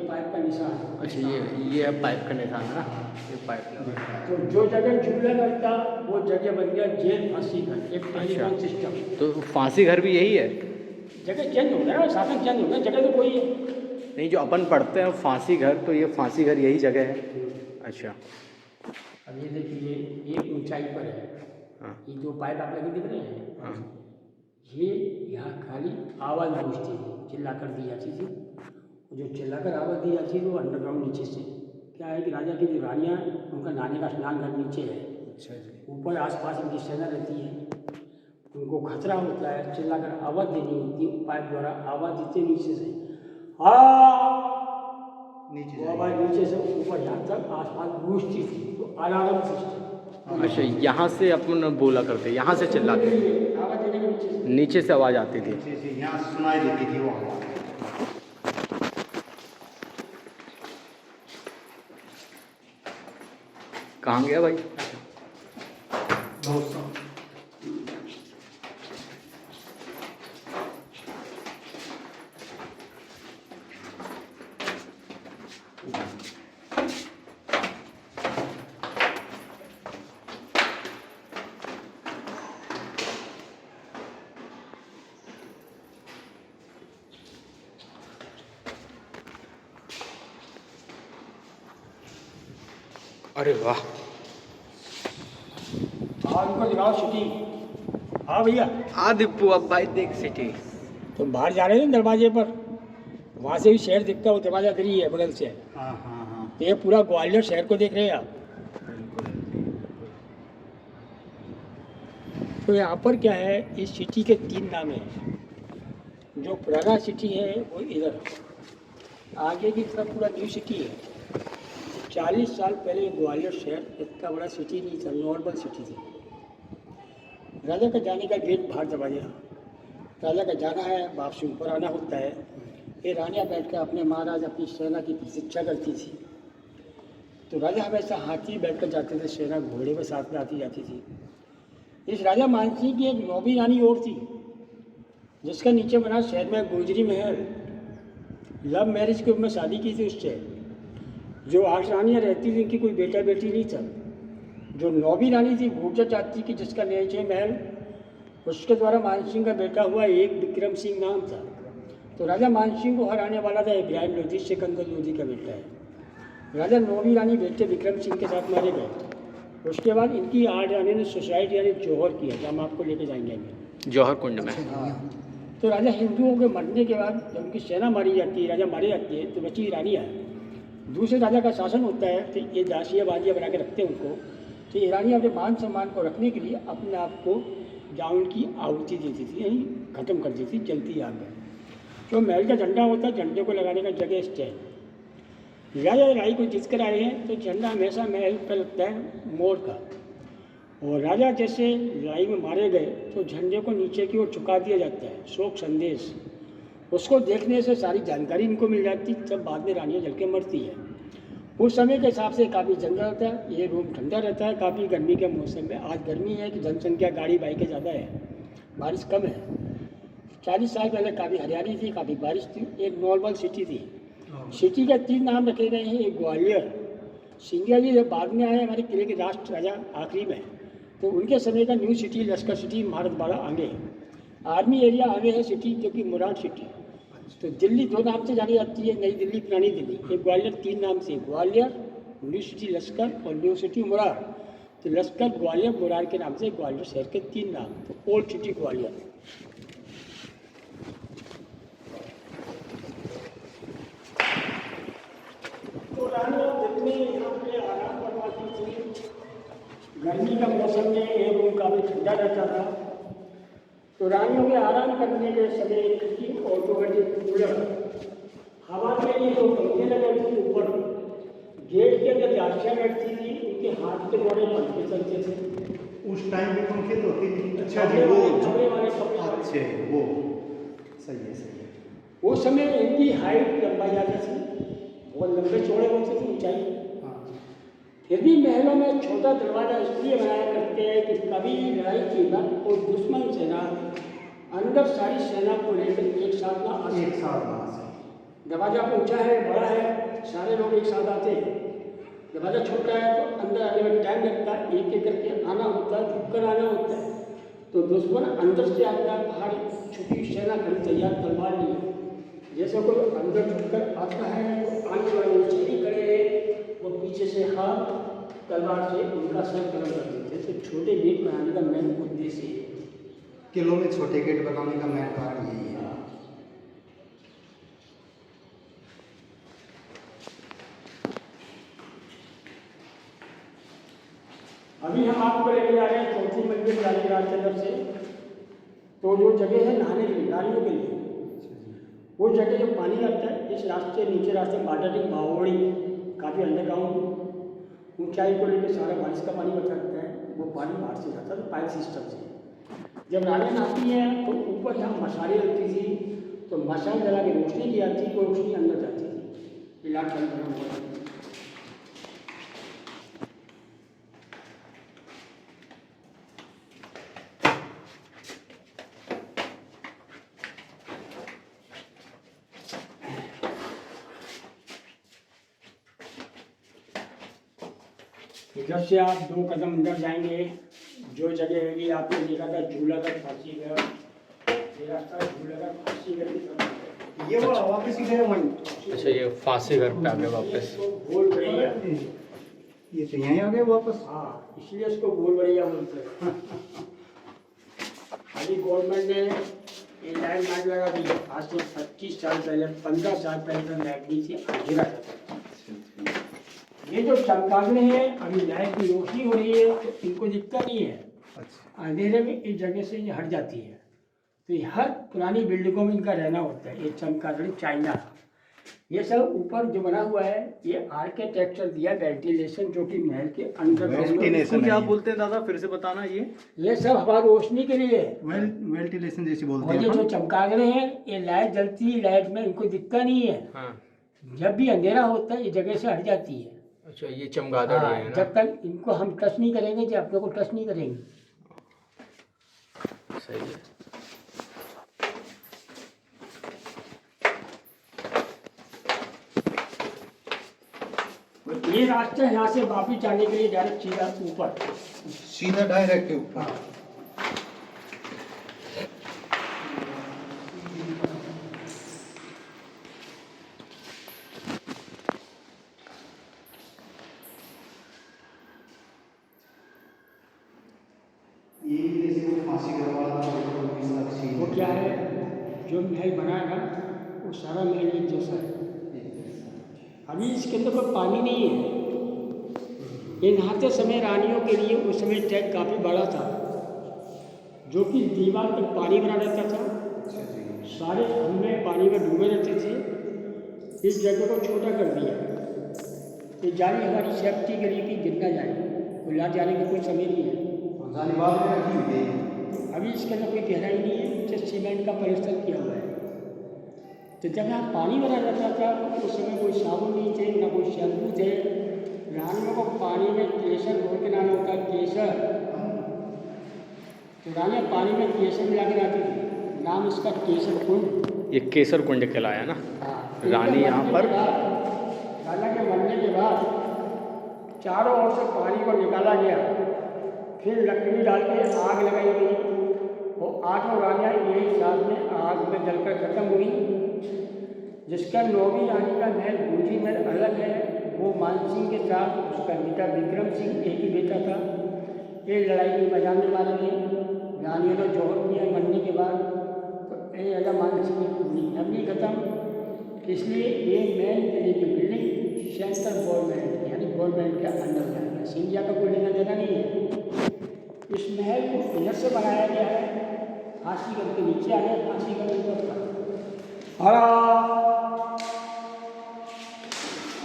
पाइप का निशान है। अच्छा, ये पाइप का निशान है ना, ये पाइप लगा। तो जो जगह झूला करता वो जगह बन गया जेल फांसी घर, एक टेलीफोन सिस्टम। तो फांसी घर भी यही है? जगह चेंज हो गया, शासन चेंज हो गया, जगह तो कोई है नहीं। जो अपन पढ़ते हैं फांसी घर, तो ये फांसी घर यही जगह है। अच्छा। अब ये देखिए, एक ऊंचाई पर है। हाँ ये 2 पाइप आप लगे दिख रहे हैं, हाँ। ये यहाँ खाली आवाज़ गूंजती थी, चिल्ला कर दी जाती थी। जो चिल्लाकर आवाज़ दी जाती है वो अंडरग्राउंड नीचे से। क्या है कि राजा की जो रानियाँ, उनका नहाने का स्नान घर नीचे है। अच्छा जी। ऊपर आसपास इनकी सेना रहती है, उनको खतरा होता है, चिल्लाकर आवाज़ देनी होती है। पाइप द्वारा आवाज़ देते नीचे से, नीचे वो आवाज़ नीचे से ऊपर जहाँ तक आसपास गूंजती थी। तो अलार्म सिस्टम। अच्छा, यहाँ से अपन बोला करते, यहाँ से चिल्लाते, आवाज़ देने के नीचे से। नीचे से आवाज़ आती थी। नीचे से यहाँ सुनाई देती थी वो आवाज़। कहाँ गया भाई? बहुत सा। अरे वाह। उनको दिखाओ सिटी। हाँ भैया, हाँ दीपू, अब भाई देख सिटी। तो बाहर जा रहे थे दरवाजे पर, वहाँ से भी शहर दिखता है। वो दरवाजा इधर ही है बगल से। हाँ हाँ हाँ। तो ये पूरा ग्वालियर शहर को देख रहे हैं आप। तो यहाँ पर क्या है, इस सिटी के 3 नाम हैं। जो पुराना सिटी है वो इधर, आगे की तरफ पूरा न्यू सिटी है। 40 साल पहले ग्वालियर शहर इतना बड़ा सिटी नहीं था, नॉर्मल सिटी थी। राजा का जाने का गेट बाहर दरवाजा, राजा का जाना है, वापसी ऊपर आना होता है। ये रानियाँ बैठ कर अपने महाराज अपनी सेना की प्रतीक्षा करती थी। तो राजा हमेशा हाथी बैठ कर जाते थे, सेना घोड़े में साथ में आती जाती थी। इस राजा मानसिंह की एक नौवीं रानी और थी, जिसका नीचे बना शहर में गुजरी महल। लव मैरिज के रूप में शादी की थी उससे। जो 8 रानियाँ रहती थी इनकी कोई बेटा बेटी नहीं था। जो 9वीं रानी थी घूर्जर जाति की, जिसका नीचे महल, उसके द्वारा मानसिंह का बेटा हुआ एक विक्रम सिंह नाम था। तो राजा मानसिंह को हराने वाला था इब्राहिम लोधी, सिकंदर लोधी का बेटा है। राजा 9वीं रानी बेटे विक्रम सिंह के साथ मारे गए। उसके बाद इनकी 8 रानी ने सुसाइड यानी जौहर किया, जो हम आपको लेके जाएंगे अभी। जौहर कुंड में। तो राजा हिंदुओं के मरने के बाद जब उनकी सेना मारी जाती है, राजा मारे जाते हैं, तो बची रानियाँ, दूसरे राजा का शासन होता है, तो ये दासियाँ बाजियाँ बना के रखते हैं उनको। तो ये रानियाँ अपने मान सम्मान को रखने के लिए अपने आप को जान की आहुति देती थी, यानी खत्म कर देती, जलती आग में। जो महल का झंडा होता है, झंडे को लगाने का जगह स्टैंड। राजा लड़ाई को जीत कर आए हैं तो झंडा हमेशा महल पर लगता है मोर का। और राजा जैसे लड़ाई में मारे गए तो झंडे को नीचे की ओर झुका दिया जाता है, शोक संदेश। उसको देखने से सारी जानकारी इनको मिल जाती, तब बाद में रानियाँ जल के मरती है। उस समय के हिसाब से काफ़ी जंगल रहता है, ये रूम ठंडा रहता है काफ़ी गर्मी के मौसम में। आज गर्मी है कि जनसंख्या गाड़ी बाइकें ज़्यादा है, बारिश कम है। 40 साल पहले काफ़ी हरियाली थी, काफ़ी बारिश थी, एक नॉर्मल सिटी थी। सिटी के 3 नाम रखे गए हैं, एक ग्वालियर, सिंधिया जी जब बाद में आए हमारे किले के राष्ट्र राजा आखिरी में, तो उनके समय का न्यू सिटी लश्कर सिटी महारतवाड़ा आगे, आर्मी एरिया आगे है सिटी जो कि मुराद सिटी। तो दिल्ली 2 नाम से जानी जाती है, नई दिल्ली, पुरानी दिल्ली। एक ग्वालियर 3 नाम से, ग्वालियर, न्यू सिटी लश्कर और न्यू सिटी मुरार। तो लश्कर, ग्वालियर, मुरार के नाम से ग्वालियर शहर के 3 नाम। तो ओल्ड सिटी ग्वालियर। तो रानियाँ जितने यहाँ पे आराम करवाती थी, गर्मी का मौसम में ये रूम काफ़ी ठंडा रहता था। तो रानियों के आराम करने के समय की ऑटोमेटिक कूलर, हवा के लिए जो पंखे लगे थे ऊपर, गेट के अंदर दासियाँ बैठती थी, उनके हाथ के द्वारा पंखे चलते थे। उस टाइम पे पंखे तो थे नहीं। अच्छा जी, कपड़े वो वाले कपड़े। अच्छे वो सही है, सही है। उस समय इनकी हाइट लंबाई ज़्यादा थी, बहुत लंबे चौड़े होते थे, ऊंचाई। फिर भी महलों में छोटा दरवाज़ा इसलिए बनाया करते हैं कि कभी लड़ाई की वक्त और दुश्मन सेना अंदर सारी सेना को लेकर एक साथ ना आ एक साथ वहाँ से दरवाज़ा ऊंचा है, बड़ा है, सारे लोग एक साथ आते हैं। दरवाज़ा छोटा है तो अंदर आने में टाइम लगता है, एक एक करके आना होता है, झुककर आना होता है। तो दुश्मन अंदर से आता है, बाहर छुपी सेना खड़ी तैयार तलवार लिए। जैसे कोई अंदर झुककर आता है तो आने वाले छड़ी खड़े हैं, वो पीछे से हाथ तलवार से उनका सर कलम कर देते थे। तो छोटे गेट बनाने का मेन उद्देश्य है। किलों में छोटे गेट बनाने का मेन कारण यही है। अभी हम आपको लेके जा रहे हैं चौथी मंजिल जाने रास्ते तरफ से। तो जो जगह है नहाने के लिए, नारियों के लिए, वो जगह जो पानी आता है, इस रास्ते नीचे रास्ते मार्डरिंग बावड़ी, काफ़ी अंडरग्राउंड ऊंचाई को लेकर सारा बारिश का पानी बचा रहता है। वो पानी बाहर से जाता है तो पाइप सिस्टम से। जब रानियाँ नहाती हैं तो ऊपर जहाँ मशालें लगती थी, तो मशाल जला के रोशनी की आती, वो रोशनी अंदर जाती थी। इलाज बना हुआ है। इधर से आप 2 कदम अंदर जाएंगे, जो जगह होगी आपने देखा था झूला का फांसी घर, ये रास्ता झूला का फांसी घर की तरफ है। ये वो वापस ही गए वहीं। अच्छा, ये फांसी घर पे आ गए वापस। गोल बढ़िया, ये तो यहीं आ गए वापस। हाँ, इसलिए उसको गोल बढ़िया बोलते हैं। अभी गवर्नमेंट ने ये लाइन मार्क लगा दी। आज से 25 साल पहले, 15 साल पहले तो लाइट नहीं थी, अंधेरा था। ये जो चमकादड़े हैं, अभी लाइट की रोशनी हो रही है तो इनको दिक्कत नहीं है। अच्छा, अंधेरे में इस जगह से ये हट जाती है। तो ये हर पुरानी बिल्डिंगों में इनका रहना होता है। ये चमकादड़ी चाइना, ये सब ऊपर जो बना हुआ है, ये आर्किटेक्चर दिया वेंटिलेशन, जो कि महल के अंदर वेंटिलेशन क्या बोलते हैं दादा, फिर से बताना। ये सब हवा रोशनी के लिए है। वेंटिलेशन जैसे बोलते और हैं ये जो अपन। चमकादड़े हैं, ये लाइट जलती है, लाइट में इनको दिक्कत नहीं है। हाँ, जब भी अंधेरा होता है ये जगह से हट जाती है। अच्छा, ये चमगादड़ हाँ, है ना। जब तक इनको हम टच नहीं करेंगे, जब अपने को टच नहीं करेंगे। सही है। ये रास्ता यहाँ से वापिस जाने के लिए डायरेक्ट सीधा ऊपर। सीधा डायरेक्ट ऊपर। ये जैसे वो फांसी करवा वो क्या है, जो महल बना है ना, वो सारा महल एक जैसा है। अभी इसके अंदर कोई पानी नहीं है। ये नहाते समय रानियों के लिए उस समय टैंक काफ़ी बड़ा था, जो कि दीवार पर पानी बना रहता था। सारे खंभे पानी में डूबे रहते थे। इस जगह को छोटा कर दिया। ये जाली हमारी सेफ्टी के लिए कि गिर ना जाए, खुला जाने का कोई समय नहीं है। अभी इसके अंदर कोई गहराई नहीं है, सिर्फ सीमेंट का पलस्तर किया हुआ है। तो जब यहाँ पानी भरा रहता था तो उस समय कोई साबुन नहीं थे, ना कोई शैम्पू थे। रानियों को पानी में केसर घोल के नाम होता है केसर, तो रानियाँ पानी में केसर मिला के लाती थी। नाम इसका केसर कुंड। ये केसर कुंड कहलाया ना। हाँ, रानी यहाँ पर राजा के मरने के बाद चारों ओर से पानी को निकाला गया, फिर लकड़ी डाल के आग लगाई गई। वो आठों रानियाँ यही साथ में आग में जलकर खत्म हुई। जिसका नौवीं रानी का महल बूझी महल अलग है, वो मानसिंह के साथ उसका बेटा विक्रम सिंह एक ही बेटा था। ये लड़ाई के मैदान में मारे गए। रानियों ने जोहर किया मरने के बाद, तो ये राजा मानसिंह की पूरी फैमिली खत्म। इसलिए ये मेन किले की बिल्डिंग सेंट्रल गवर्नमेंट यानी गवर्नमेंट के अंदर जाएगा। सिंधिया का कोई लेना देना नहीं है। इस महल को इधर से बनाया गया है, फांसी गढ़ के नीचे आ गया, फांसी गढ़ ऊपर था।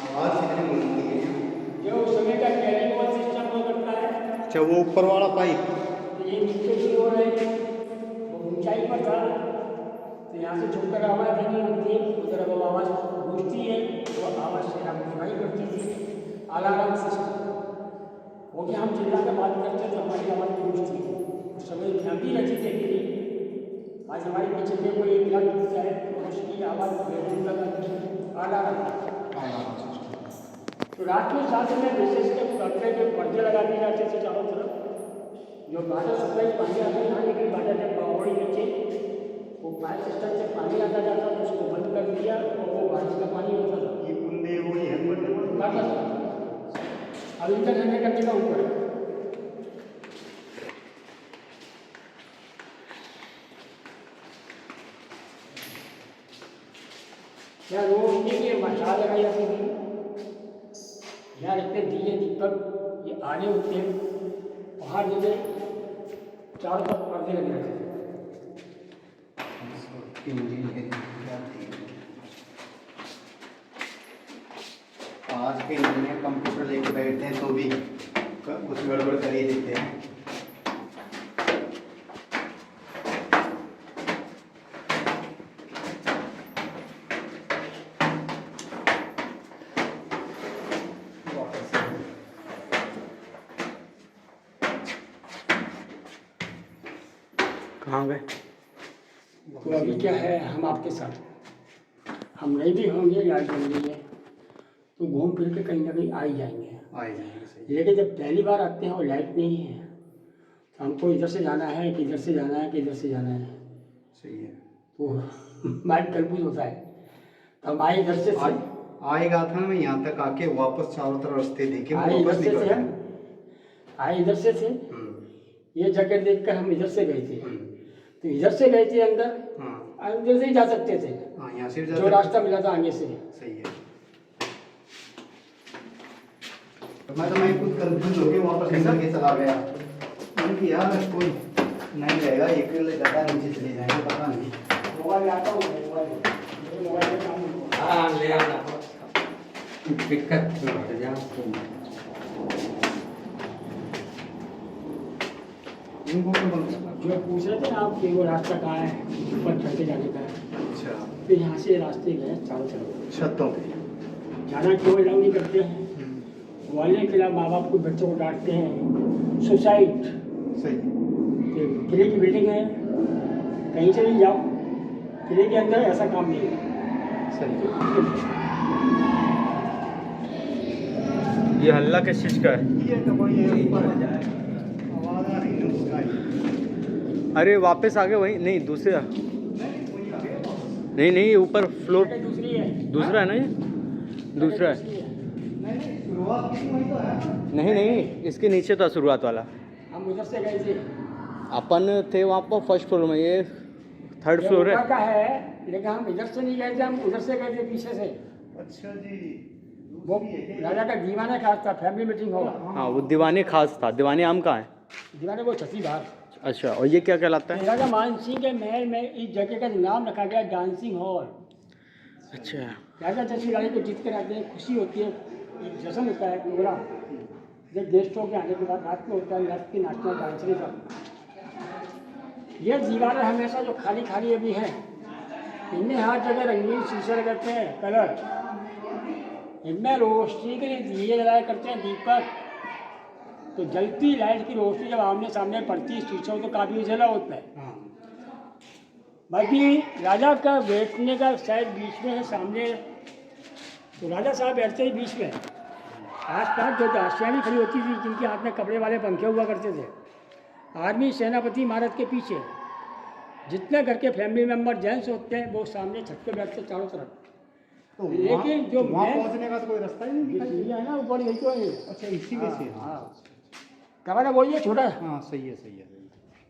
आवाज कितनी बोलती है? ये उस समय का टेलीफोन सिस्टम हुआ करता है। अच्छा, वो ऊपर वाला पाइप। तो ये नीचे की ओर है, वो ऊंचाई पर था, तो यहाँ से झुककर आवाज़ नहीं होती है। उधर अब आवाज़ गूंजती है, वो आवाज़ से हम सुनाई करती थी। अलार्म सिस्टम वो कि हम चिल्ला के बात करते तो हमारी आवाज़ गूंजती है। उस समय फैमिली रहती थी अकेली। आज हमारे किचन में कोई एक लाख टूटता है तो उसकी आवाज़ बेडरूम तक अलार्म। तो रात में 7 में विशेष के कपड़े के पर्दे लगा दिए जाते थे चारों तरफ। जो वाटर सप्लाई पानी आता है नहाने के लिए बाजार जब बावड़ी नीचे वो फायर सिस्टम से पानी आता जाता था, उसको बंद कर दिया और वो बारिश का पानी होता था। ये कुंडे वो ही है। अब इनका निर्णय करने का ऊपर है। यहाँ रोशनी के लिए मशाल लगाई जाती थी। यहाँ रखते दिए दीपक ये आने होते हैं, बाहर जगह चारों तरफ पर्दे लगे रहते थे। आज के में कंप्यूटर लेके बैठते हैं तो भी कुछ गड़बड़ कर ही देते हैं। कहाँ गए? तो अभी क्या है, हम आपके साथ हम नहीं भी होंगे, लाइट बन रही है तो घूम फिर के कहीं ना कहीं आ ही जाएंगे। सही। लेकिन जब पहली बार आते हैं और लाइट नहीं है तो हमको इधर से जाना है कि इधर से जाना है कि इधर से जाना है, सही है। तो माइंड कन्फ्यूज होता है। तो हम आए इधर से आएगा था मैं यहाँ तक आके वापस चारों तरफ रास्ते देखे आए इधर से थे, हम आए इधर से थे। ये जगह देखकर हम इधर से गए थे, तो इधर से गए थे अंदर। अंदर से ही जा सकते थे, यहाँ से जो रास्ता मिला था आगे से। सही है। मैं खुद कंफ्यूज हो गया, वापस निकल के चला गया। मैंने कि यार कोई नहीं रहेगा, एक ज़्यादा नीचे चले जाएंगे, पता नहीं। मोबाइल आता हूँ, मोबाइल में काम होगा। हाँ ले आना दिक्कत हट जा। जो पूछ रहे थे ना आप कि वो रास्ता कहाँ है ऊपर चढ़ के जाने का है। अच्छा, फिर यहाँ से रास्ते गए चारों तरफ। छतों पे जाना क्यों अलाउ नहीं करते हैं, वाले के खिलाफ माँ बाप को बच्चों को डांटते हैं। सुसाइड सही। किले की बिल्डिंग है, कहीं से भी जाओ, किले के अंदर ऐसा काम नहीं है। सही। ये हल्ला किस चीज़ का है? ये तो कोई ये ऊपर आवाज़ आ रही है उसका ही। अरे वापस आ गए वहीं, नहीं दूसरा, कोई आ गया नहीं नहीं ये ऊपर फ्लोर ये दूसरी है, दूसरा है ना, ये दूसरा है। दूसरी है। नहीं शुरुआत की वही तो है। नहीं नहीं इसके नीचे था शुरुआत वाला। हम उधर से गए थे, अपन थे वहाँ पर फर्स्ट फ्लोर में, ये थर्ड ये फ्लोर ऊपर है। का है, लेकिन हम इधर से नहीं गए थे, हम उधर से गए थे पीछे से। अच्छा जी। वो राजा का दीवाना खास था, फैमिली मीटिंग होगा। हाँ वो दीवानी खास था। दीवानी आम कहाँ है? दीवाने वो छठी बाहर। अच्छा, और ये क्या कहलाता है? राजा मान सिंह के महल में इस जगह का नाम रखा गया डांसिंग हॉल। अच्छा, राजा जैसी लड़ाई को जीत कर आते हैं, खुशी होती है, एक जश्न होता है, प्रोग्राम जब गेस्टों के आने के बाद रात में होता है, रात की नाचना डांसरी का। ये दीवारें हमेशा जो खाली खाली अभी हैं, इनमें हर जगह रंगीन शीशे लगाते हैं, कलर, इनमें रोशनी के लिए दिए जलाया करते हैं, दीपक। तो जलती लाइट की रोशनी जब आमने सामने पड़ती है शीशों तो काफ़ी उजला होता है। बाकी राजा का बैठने का शायद बीच में है सामने, तो राजा साहब बैठते ही बीच में। आस पास जो दासियाँ भी खड़ी होती थी जिनके हाथ में कपड़े वाले पंखे हुआ करते थे, आर्मी सेनापति इमारत के पीछे। जितने घर के फैमिली मेम्बर जेंट्स होते हैं वो सामने छत पे बैठते चारों तरफ। तो लेकिन जो वहाँ main- पहुँचने का तो कोई रास्ता ही नहीं दिखाई दे ये है ना ऊपर यही तो है। अच्छा इसी में से। हाँ, कमरा वही है छोटा। हाँ सही है सही है।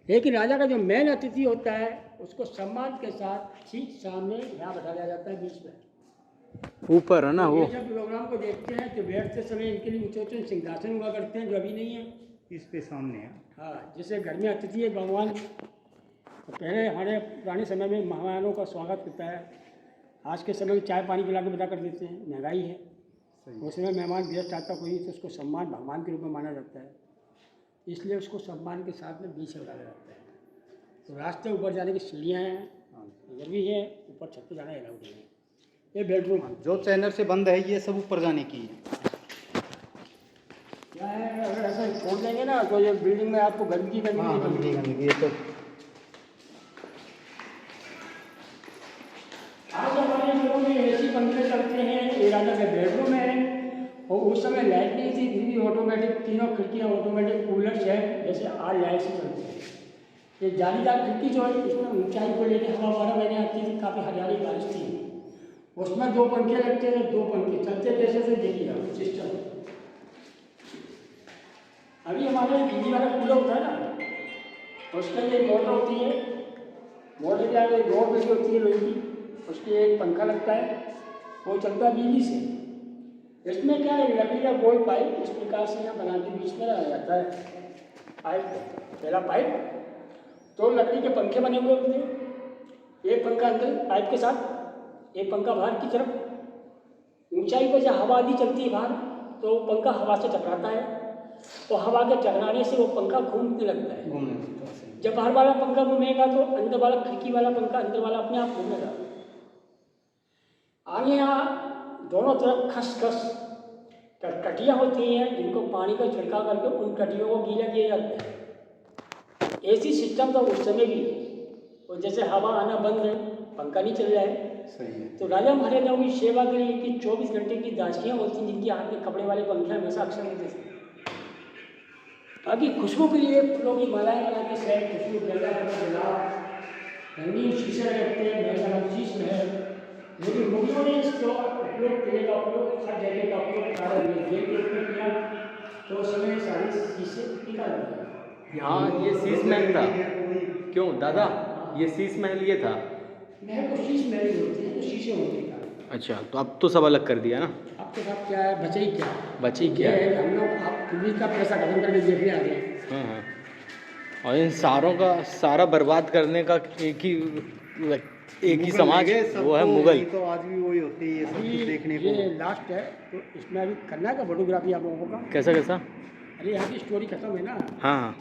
लेकिन राजा का जो मेन अतिथि होता है उसको सम्मान के साथ ठीक सामने यहाँ बैठा दिया जाता है बीच में। ऊपर है ना वो। ये जब प्रोग्राम को देखते हैं तो बैठते समय इनके लिए ऊंचे ऊंचे सिंहासन हुआ करते हैं जो अभी नहीं है। इस पे सामने है। हाँ, जैसे घर में अतिथि है भगवान, तो पहले हमारे पुराने समय में मेहमानों का स्वागत होता है। आज के समय में चाय पानी पिला के विदा कर देते हैं, महंगाई है। उस समय मेहमान गेस्ट आता कोई तो उसको सम्मान भगवान के रूप में माना जाता है, इसलिए उसको सम्मान के साथ में बीच में डाला जाता है। तो रास्ते ऊपर जाने की सीढ़ियाँ हैं, इधर भी है, ऊपर छत पे जाना अलाउड नहीं है। ये बेडरूम है। जो चैनल से बंद है ये सब ऊपर जाने की है। क्या है, अगर ऐसा छोड़ देंगे ना तो ये बिल्डिंग में आपको गंदगी हाँ गंदगी गंदगी ये तो आज हमारे घरों में एसी पंखे चलते हैं, ये राजा का बेडरूम है। और उस समय लाइट नहीं थी, फिर भी ऑटोमेटिक तीनों खिड़कियाँ ऑटोमेटिक कूलर्स है, जैसे आज लाइट से चलती है। ये जालीदार खिड़की जो है इसमें ऊंचाई को लेकर हवा 12 महीने आती थी, काफ़ी हरियाली बारिश थी। उसमें 2 पंखे लगते थे, 2 पंखे चलते कैसे से देखिएगा सिस्टम। अभी हमारे बिजली वाला कूलर होता है ना, उसके लिए मोटर होती है, मोटर के आगे रोड लगी होती है लोहे की, उसके एक पंखा लगता है, वो चलता है बिजली से। इसमें क्या है, लकड़ी का गोल पाइप इस प्रकार से यहाँ बना के बीच में लगाया जाता है। पाइप, पहला पाइप, 2 लकड़ी के पंखे बने हुए होते हैं, एक पंखा अंदर पाइप के साथ, एक पंखा बाहर की तरफ। ऊंचाई पर जब हवा आदि चलती है बाहर तो पंखा हवा से टकराता है, और हवा के टकराने से वो पंखा घूमने लगता है। घूमने जब बाहर वाला पंखा घूमेगा तो अंदर वाला खिड़की वाला पंखा अंदर वाला अपने आप घूमेगा। आगे यहाँ दोनों तरफ खसखस टटियाँ होती हैं जिनको पानी का छिड़काव करके उन टटियों को गीला किया जाता है। एसी सिस्टम तो उस समय भी है, और जैसे हवा आना बंद है, पंखा नहीं चल रहा है, सही है। तो राजा महाराजाओं की सेवा के लिए कि 24 घंटे की दासियाँ होती हैं जिनके हाथ में कपड़े वाले पंखे हमेशा अक्सर होते थे। बाकी खुशबू के लिए फूलों की मालाएं बना के शहर खुशबू गेंदा गुलाब रंगीन शीशे रखते हैं, महंगा शीश में है। लेकिन मुगलों ने इसको उपयोग किले का उपयोग हर जगह का उपयोग कारण जेल के उपयोग किया, तो उस समय सारी शीशे निकाल दिया। यहाँ ये शीश महल था क्यों दादा? ये शीश महल ये था। महल को शीश महल होती है, तो शीशे होते हैं। अच्छा, तो अब तो सब अलग कर दिया ना। आपके साथ क्या है, बचे ही क्या? बची क्या ये है? है, हम लोग आप पुलिस का पैसा खत्म करके देखने आ गए। हाँ हाँ, और इन सारों का सारा बर्बाद करने का एक ही समाज है, वो है मुगल। तो आज भी वही होती है, ये सब कुछ देखने को। ये लास्ट है, तो इसमें अभी करना है का फोटोग्राफी आप लोगों का। कैसा कैसा? अरे यहाँ की स्टोरी खत्म है ना। हाँ हाँ,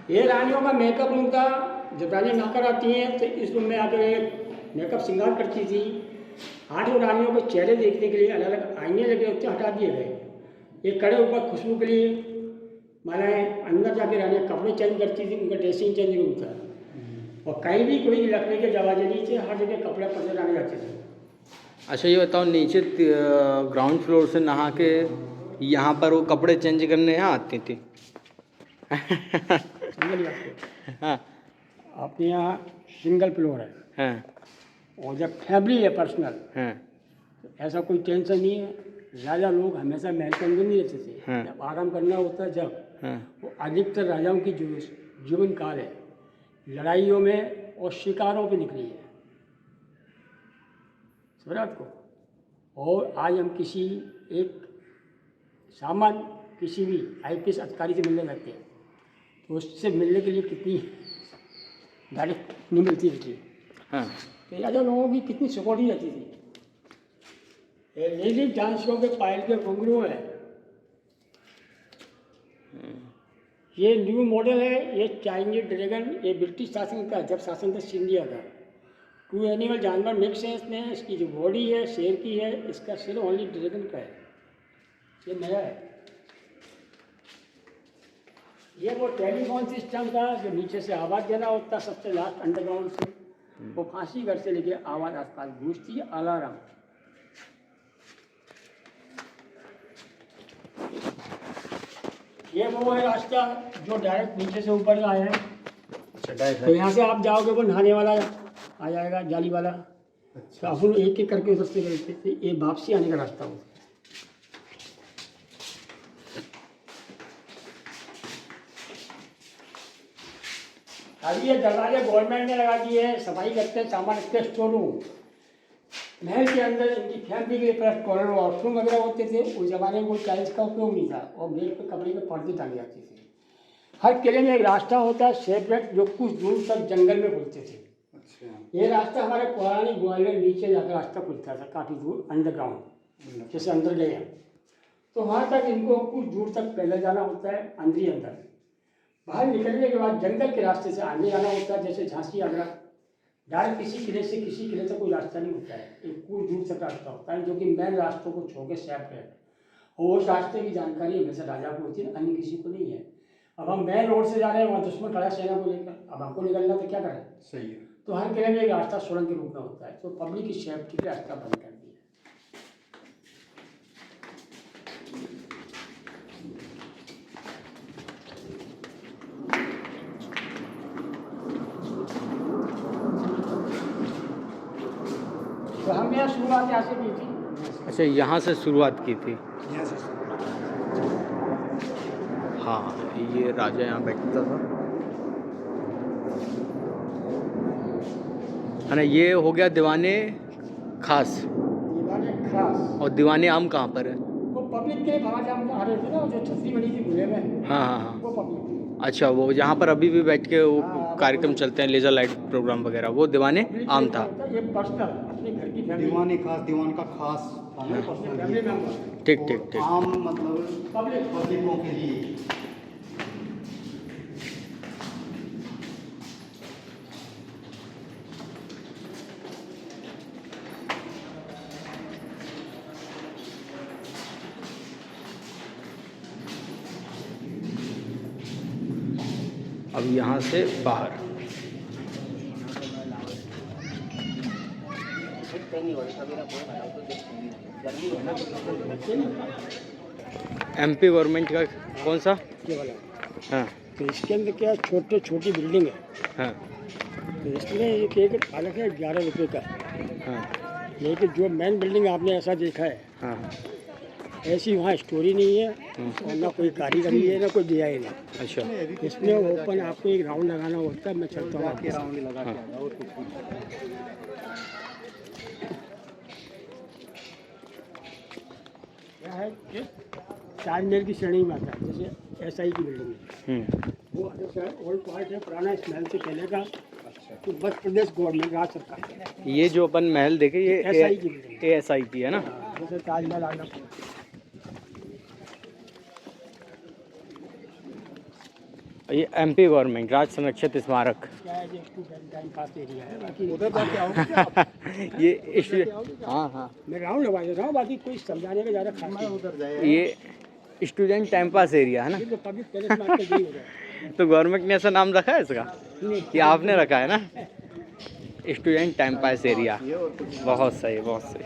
ये रानियों का मेकअप रूम था। जब रानी नौकर आती हैं तो इस रूम में आकर मेकअप श्रृंगार करती थी। 8 रानियों के चेहरे देखने के लिए अलग अलग आईने लगे होते, हटा दिए गए। ये कड़े ऊपर खुशबू के लिए मालाएं, अंदर जाके रानियाँ कपड़े चेंज करती थी, उनका ड्रेसिंग चेंज रूम था। और कहीं भी कोई लकड़ी के दरवाजे नहीं थे, हर जगह कपड़े पड़े डाले जाते थे। अच्छा ये बताओ, नीचे ग्राउंड फ्लोर से नहा के यहाँ पर वो कपड़े चेंज करने यहाँ आती थी? समझ लिया आपको? हाँ आपके यहाँ सिंगल फ्लोर है हाँ और जब फैमिली है पर्सनल, हाँ तो ऐसा कोई टेंशन नहीं है। राजा लोग हमेशा महल के अंदर नहीं रहते थे। हाँ। जब आराम करना होता है जब, हाँ वो अधिकतर राजाओं की जो जीवन काल है लड़ाइयों में और शिकारों पे निकली है, समझ रहे आपको? और आज हम किसी एक सामान्य किसी भी IPS अधिकारी से मिलने लगते हैं तो उससे मिलने के लिए कितनी गाड़ी नहीं मिलती थी। हाँ तो राजा लोगों की कितनी सिक्योरिटी रहती थी। लेडीज डांस शो के पायल के घुंघरू है, ये न्यू मॉडल है। ये चाइनीज ड्रैगन, ये ब्रिटिश शासन का जब शासन था इंडिया का। 2 एनिमल जानवर मिक्स है इसमें। इसकी जो बॉडी है शेर की है, इसका सिर ओनली ड्रैगन का है। ये नया है। ये वो टेलीफोन सिस्टम था जो नीचे से आवाज़ देना होता सबसे लास्ट अंडरग्राउंड से, वो फांसी घर से लेके आवाज़ आसपास गूंजती, अलार्म। ये वो है रास्ता जो डायरेक्ट नीचे से ऊपर का है। तो यहाँ से आप जाओगे वो नहाने वाला आ जाएगा, जाली वाला। तो अपन एक एक करके उधर से गए थे, ये वापसी आने का रास्ता होता। अभी ये दरवाजे गवर्नमेंट ने लगा दिए हैं, सफाई करते हैं, सामान रखते हैं, स्टोर रूम। महल के अंदर इनकी फैमिली के लिए कॉर्नर वॉशरूम वगैरह होते थे। उस ज़माने में कोई टाइल्स का उपयोग नहीं था और गेट पे कपड़े के पर्दे टांगे जाते थे। हर किले में एक रास्ता होता है सेपरेट जो कुछ दूर तक जंगल में खुलते थे। ये रास्ता हमारे पुरानी ग्वालियर नीचे जाकर रास्ता खुलता था काफ़ी दूर अंडरग्राउंड, जैसे अंदर गए हैं तो वहाँ तक इनको कुछ दूर तक पैदल जाना होता है अंदर। बाहर निकलने के बाद जंगल के रास्ते से आगे जाना होता है, जैसे झांसी आगरा। डायरेक्ट किसी किले से किसी किले तक कोई रास्ता नहीं होता है, एक कुछ दूर तक रास्ता होता है जो कि मेन रास्तों को छोड़ के सेपरेट। और उस रास्ते की जानकारी हमेशा राजा को होती है, अन्य किसी को नहीं है। अब हम मेन रोड से जा रहे हैं, वहाँ दुश्मन खड़ा सेना को लेकर, अब हमको निकलना तो क्या करें? सही है। तो हर किले में एक रास्ता सुरंग के रूप में होता है, तो पब्लिक की सेफ्टी के रास्ता बंद कर दिया। तो हमने यहाँ शुरुआत यहाँ से की थी। अच्छा यहाँ से शुरुआत की थी। यहाँ से हाँ ये राजा यहाँ बैठता था, है ना। ये हो गया दीवाने खास। दीवाने खास और दीवाने आम कहाँ पर है? वो पब्लिक के बाहर जब आ रहे थे ना, जो छतरी बनी थी खुले में, हाँ हाँ हाँ। वो पब्लिक। अच्छा वो जहाँ पर अभी भी बैठ के वो कार्यक्रम चलते हैं, लेजर लाइट प्रोग्राम वगैरह, वो दीवाने आम था। ये पर्सनल अपने घर की फैमिली, दीवाने खास, दीवान का खास फैमिली मेंबर, ठीक ठीक ठीक। आम मतलब पब्लिक। पब्लिकों के लिए। अब यहाँ से बाहर MP गवर्नमेंट का कौन सा? ये वाला। हाँ तो इसके अंदर क्या छोटे छोटी बिल्डिंग है, हाँ तो इसमें एक एक अलग है 11 रुपये का। हाँ लेकिन जो मेन बिल्डिंग आपने ऐसा देखा है, हाँ ऐसी वहाँ स्टोरी नहीं है और ना कोई कारीगरी है ना कोई डिजाइन है। अच्छा इसमें ओपन आपको एक राउंड लगाना होता है। मैं चलता हूँ आपके साथ। राउंड लगा के और कुछ नहीं। क्या है कि ताजमहल की श्रेणी में आता है, जैसे SI की बिल्डिंग है, वो ओल्ड पार्ट है, पुराना इस महल से पहले का। तो मध्य प्रदेश गवर्नमेंट राज्य सरकार, ये जो अपन महल देखे ये SI की बिल्डिंग है। ASI की है ना। जैसे ताजमहल आगरा, ये MP गवर्नमेंट राज्य संरक्षित स्मारक। क्या है ये स्टूडेंट टाइम पास एरिया है। बाकी उधर जाके आओगे ये स्टूडेंट, हाँ हाँ, मैं राउंड लगा देता हूँ, बाकी कोई समझाने का ज़्यादा खास नहीं। उधर जाए ये स्टूडेंट टाइम पास एरिया है ना। ये तो पब्लिक पैलेस में आपका यही हो जाए। तो गवर्नमेंट ने ऐसा नाम रखा है इसका कि आपने रखा है ना? Student time pass area. बहुत सही, बहुत सही।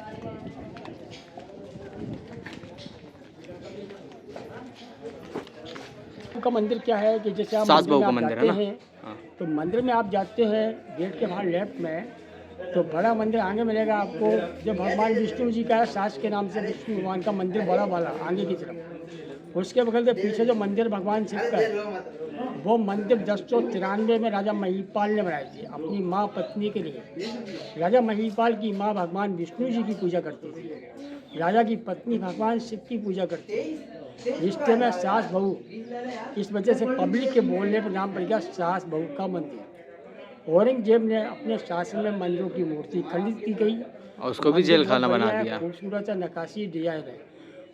का मंदिर क्या है कि जैसे आप सास मंदिर बहू में का आप मंदिर है जाते ना? हैं हाँ। तो मंदिर में आप जाते हैं गेट के बाहर लेफ्ट में तो बड़ा मंदिर आगे मिलेगा आपको, जो भगवान विष्णु जी का है, सास के नाम से विष्णु भगवान का मंदिर बड़ा वाला आगे की तरफ। उसके बगल के पीछे जो मंदिर भगवान शिव का है वो मंदिर 1093 में राजा महिपाल ने बनाई थी अपनी माँ पत्नी के लिए। राजा महिपाल की माँ भगवान विष्णु जी की पूजा करती थी, राजा की पत्नी भगवान शिव की पूजा करती थी। रिश्ते में सास बहू, इस वजह से पब्लिक के बोलने पर नाम पड़ गया सास बहू का मंदिर। औरंगजेब ने अपने शासन में मंदिरों की मूर्ति खरीद की गई और उसको भी जेल खाना बना बढ़िया है, दिया। खूबसूरत है, नक्काशी डिजाइन है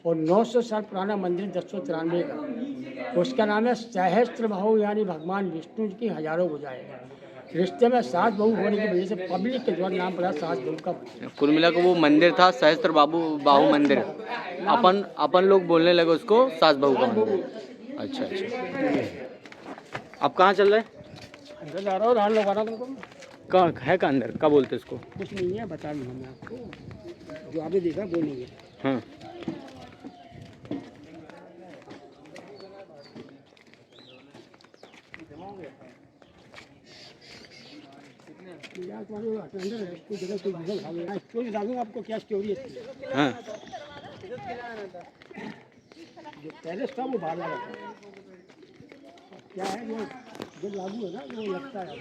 और 900 साल पुराना मंदिर 1093 का। उसका नाम है सहस्त्र बाहु, यानी भगवान विष्णु जी की हजारों भुजाएं। रिश्ते में सास बहू होने की वजह से पब्लिक के द्वारा नाम पड़ा सास बहू का मंदिर। कुल मिला के वो मंदिर था सहस्त्र बाहु मंदिर। अपन लोग बोलने लगे उसको सास बहू का मंदिर। अच्छा अच्छा। अब कहाँ चल रहे हैं? अंदर जा रहा हूँ, धान लगवा रहा हूँ तुमको। कहाँ है का अंदर? क्या बोलते हैं इसको? कुछ नहीं है, बता दूँगा मैं आपको, जो आपने देखा वो नहीं है। हाँ। स्टोरी डालूंगा आपको, क्या स्टोरी है। हाँ। जो पैलेस था वो बाहर लगा था, क्या है वो जो लागू है ना वो लगता है।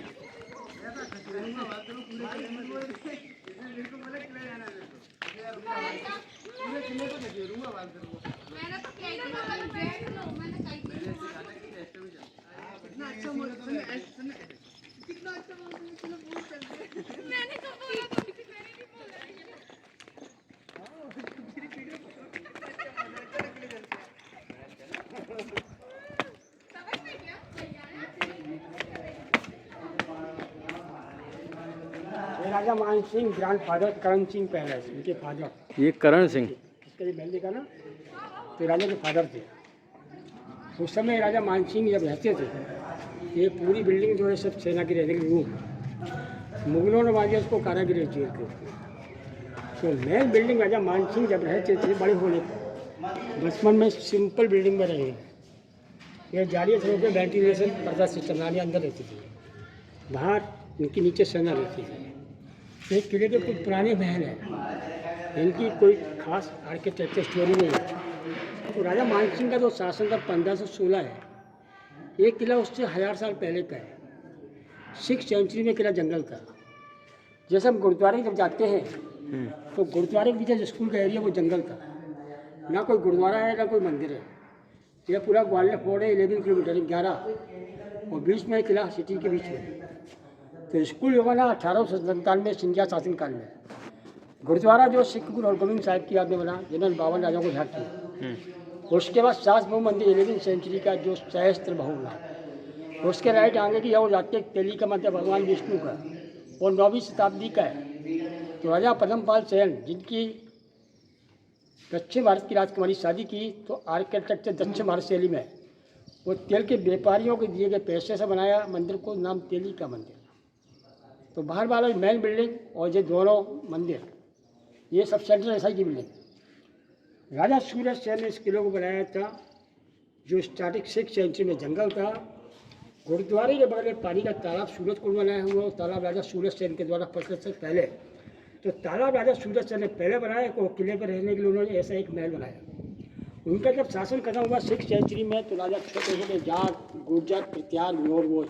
राजा मान Singh grand father Karan Singh palace, इनके फादर। ये करण सिंह। इसका ये महल देखा ना, तो राजा के फादर थे। उस समय राजा मान सिंह जब रहते थे ये पूरी बिल्डिंग जो है सब सेना की रहने की रूम, मुगलों ने बाजी उसको कारागिरी जेल के। तो मेन बिल्डिंग राजा मान सिंह जब रहते थे बड़े होने पर बचपन में सिंपल बिल्डिंग में रहे। ये जाली थ्रो के वेंटिलेशन पर्दा सिस्टम नाली अंदर रहती थी, बाहर इनके नीचे सेना रहती थी। एक किले के कुछ पुराने महल हैं, इनकी कोई खास आर्किटेक्चर स्टोरी नहीं है। तो राजा मान सिंह का जो शासन था 1516 है। ये किला उससे 1000 साल पहले का है। 6th सेंचुरी में किला जंगल था। जैसे हम गुरुद्वारे जब जाते हैं तो गुरुद्वारे के पीछे जो स्कूल का एरिया वो जंगल था, ना कोई गुरुद्वारा है ना कोई मंदिर है। यह पूरा ग्वालियर फोर्ट है 11 किलोमीटर 11 और बीच में किला सिटी के बीच में। तो स्कूल जो बना 1897 सिंधिया शासनकाल में। गुरुद्वारा जो सिख गुरु हरगोबिंद साहिब की याद में बना, जिन्होंने 52 राजाओं को झाँक किया। उसके बाद सास बहू मंदिर 11वीं सेंचुरी का जो सहस्त्र बाहु बना। उसके राइट आगे की और जाते तेली का मंदिर भगवान विष्णु का और 9वीं शताब्दी का है। तो राजा पद्मपाल सेन जिनकी दक्षिण भारत की राजकुमारी शादी की तो आर्किटेक्चर दक्षिण भारत शैली में वो तेल के व्यापारियों के दिए गए पैसे से बनाया मंदिर को, नाम तेली का मंदिर। तो बाहर वाला मेन बिल्डिंग और ये दोनों मंदिर ये सब सेंट्रल एसआई की बिल्डिंग। राजा सूरज सेन ने इस किले को बनाया था जो स्टार्टिंग 6th सेंचुरी में जंगल था। गुरुद्वारे के बगल में पानी का तालाब सूरज कुंड बनाया हुआ, तालाब राजा सूरज सेन के द्वारा फसल से पहले। तो तालाब राजा सूरज सेन ने पहले बनाया और किले पर रहने के लिए उन्होंने ऐसा एक महल बनाया। उनका जब शासन खत्म हुआ 6th सेंचुरी में तो राजा छोटे छोटे जाट गुर्जर प्रत्यार नोरवोज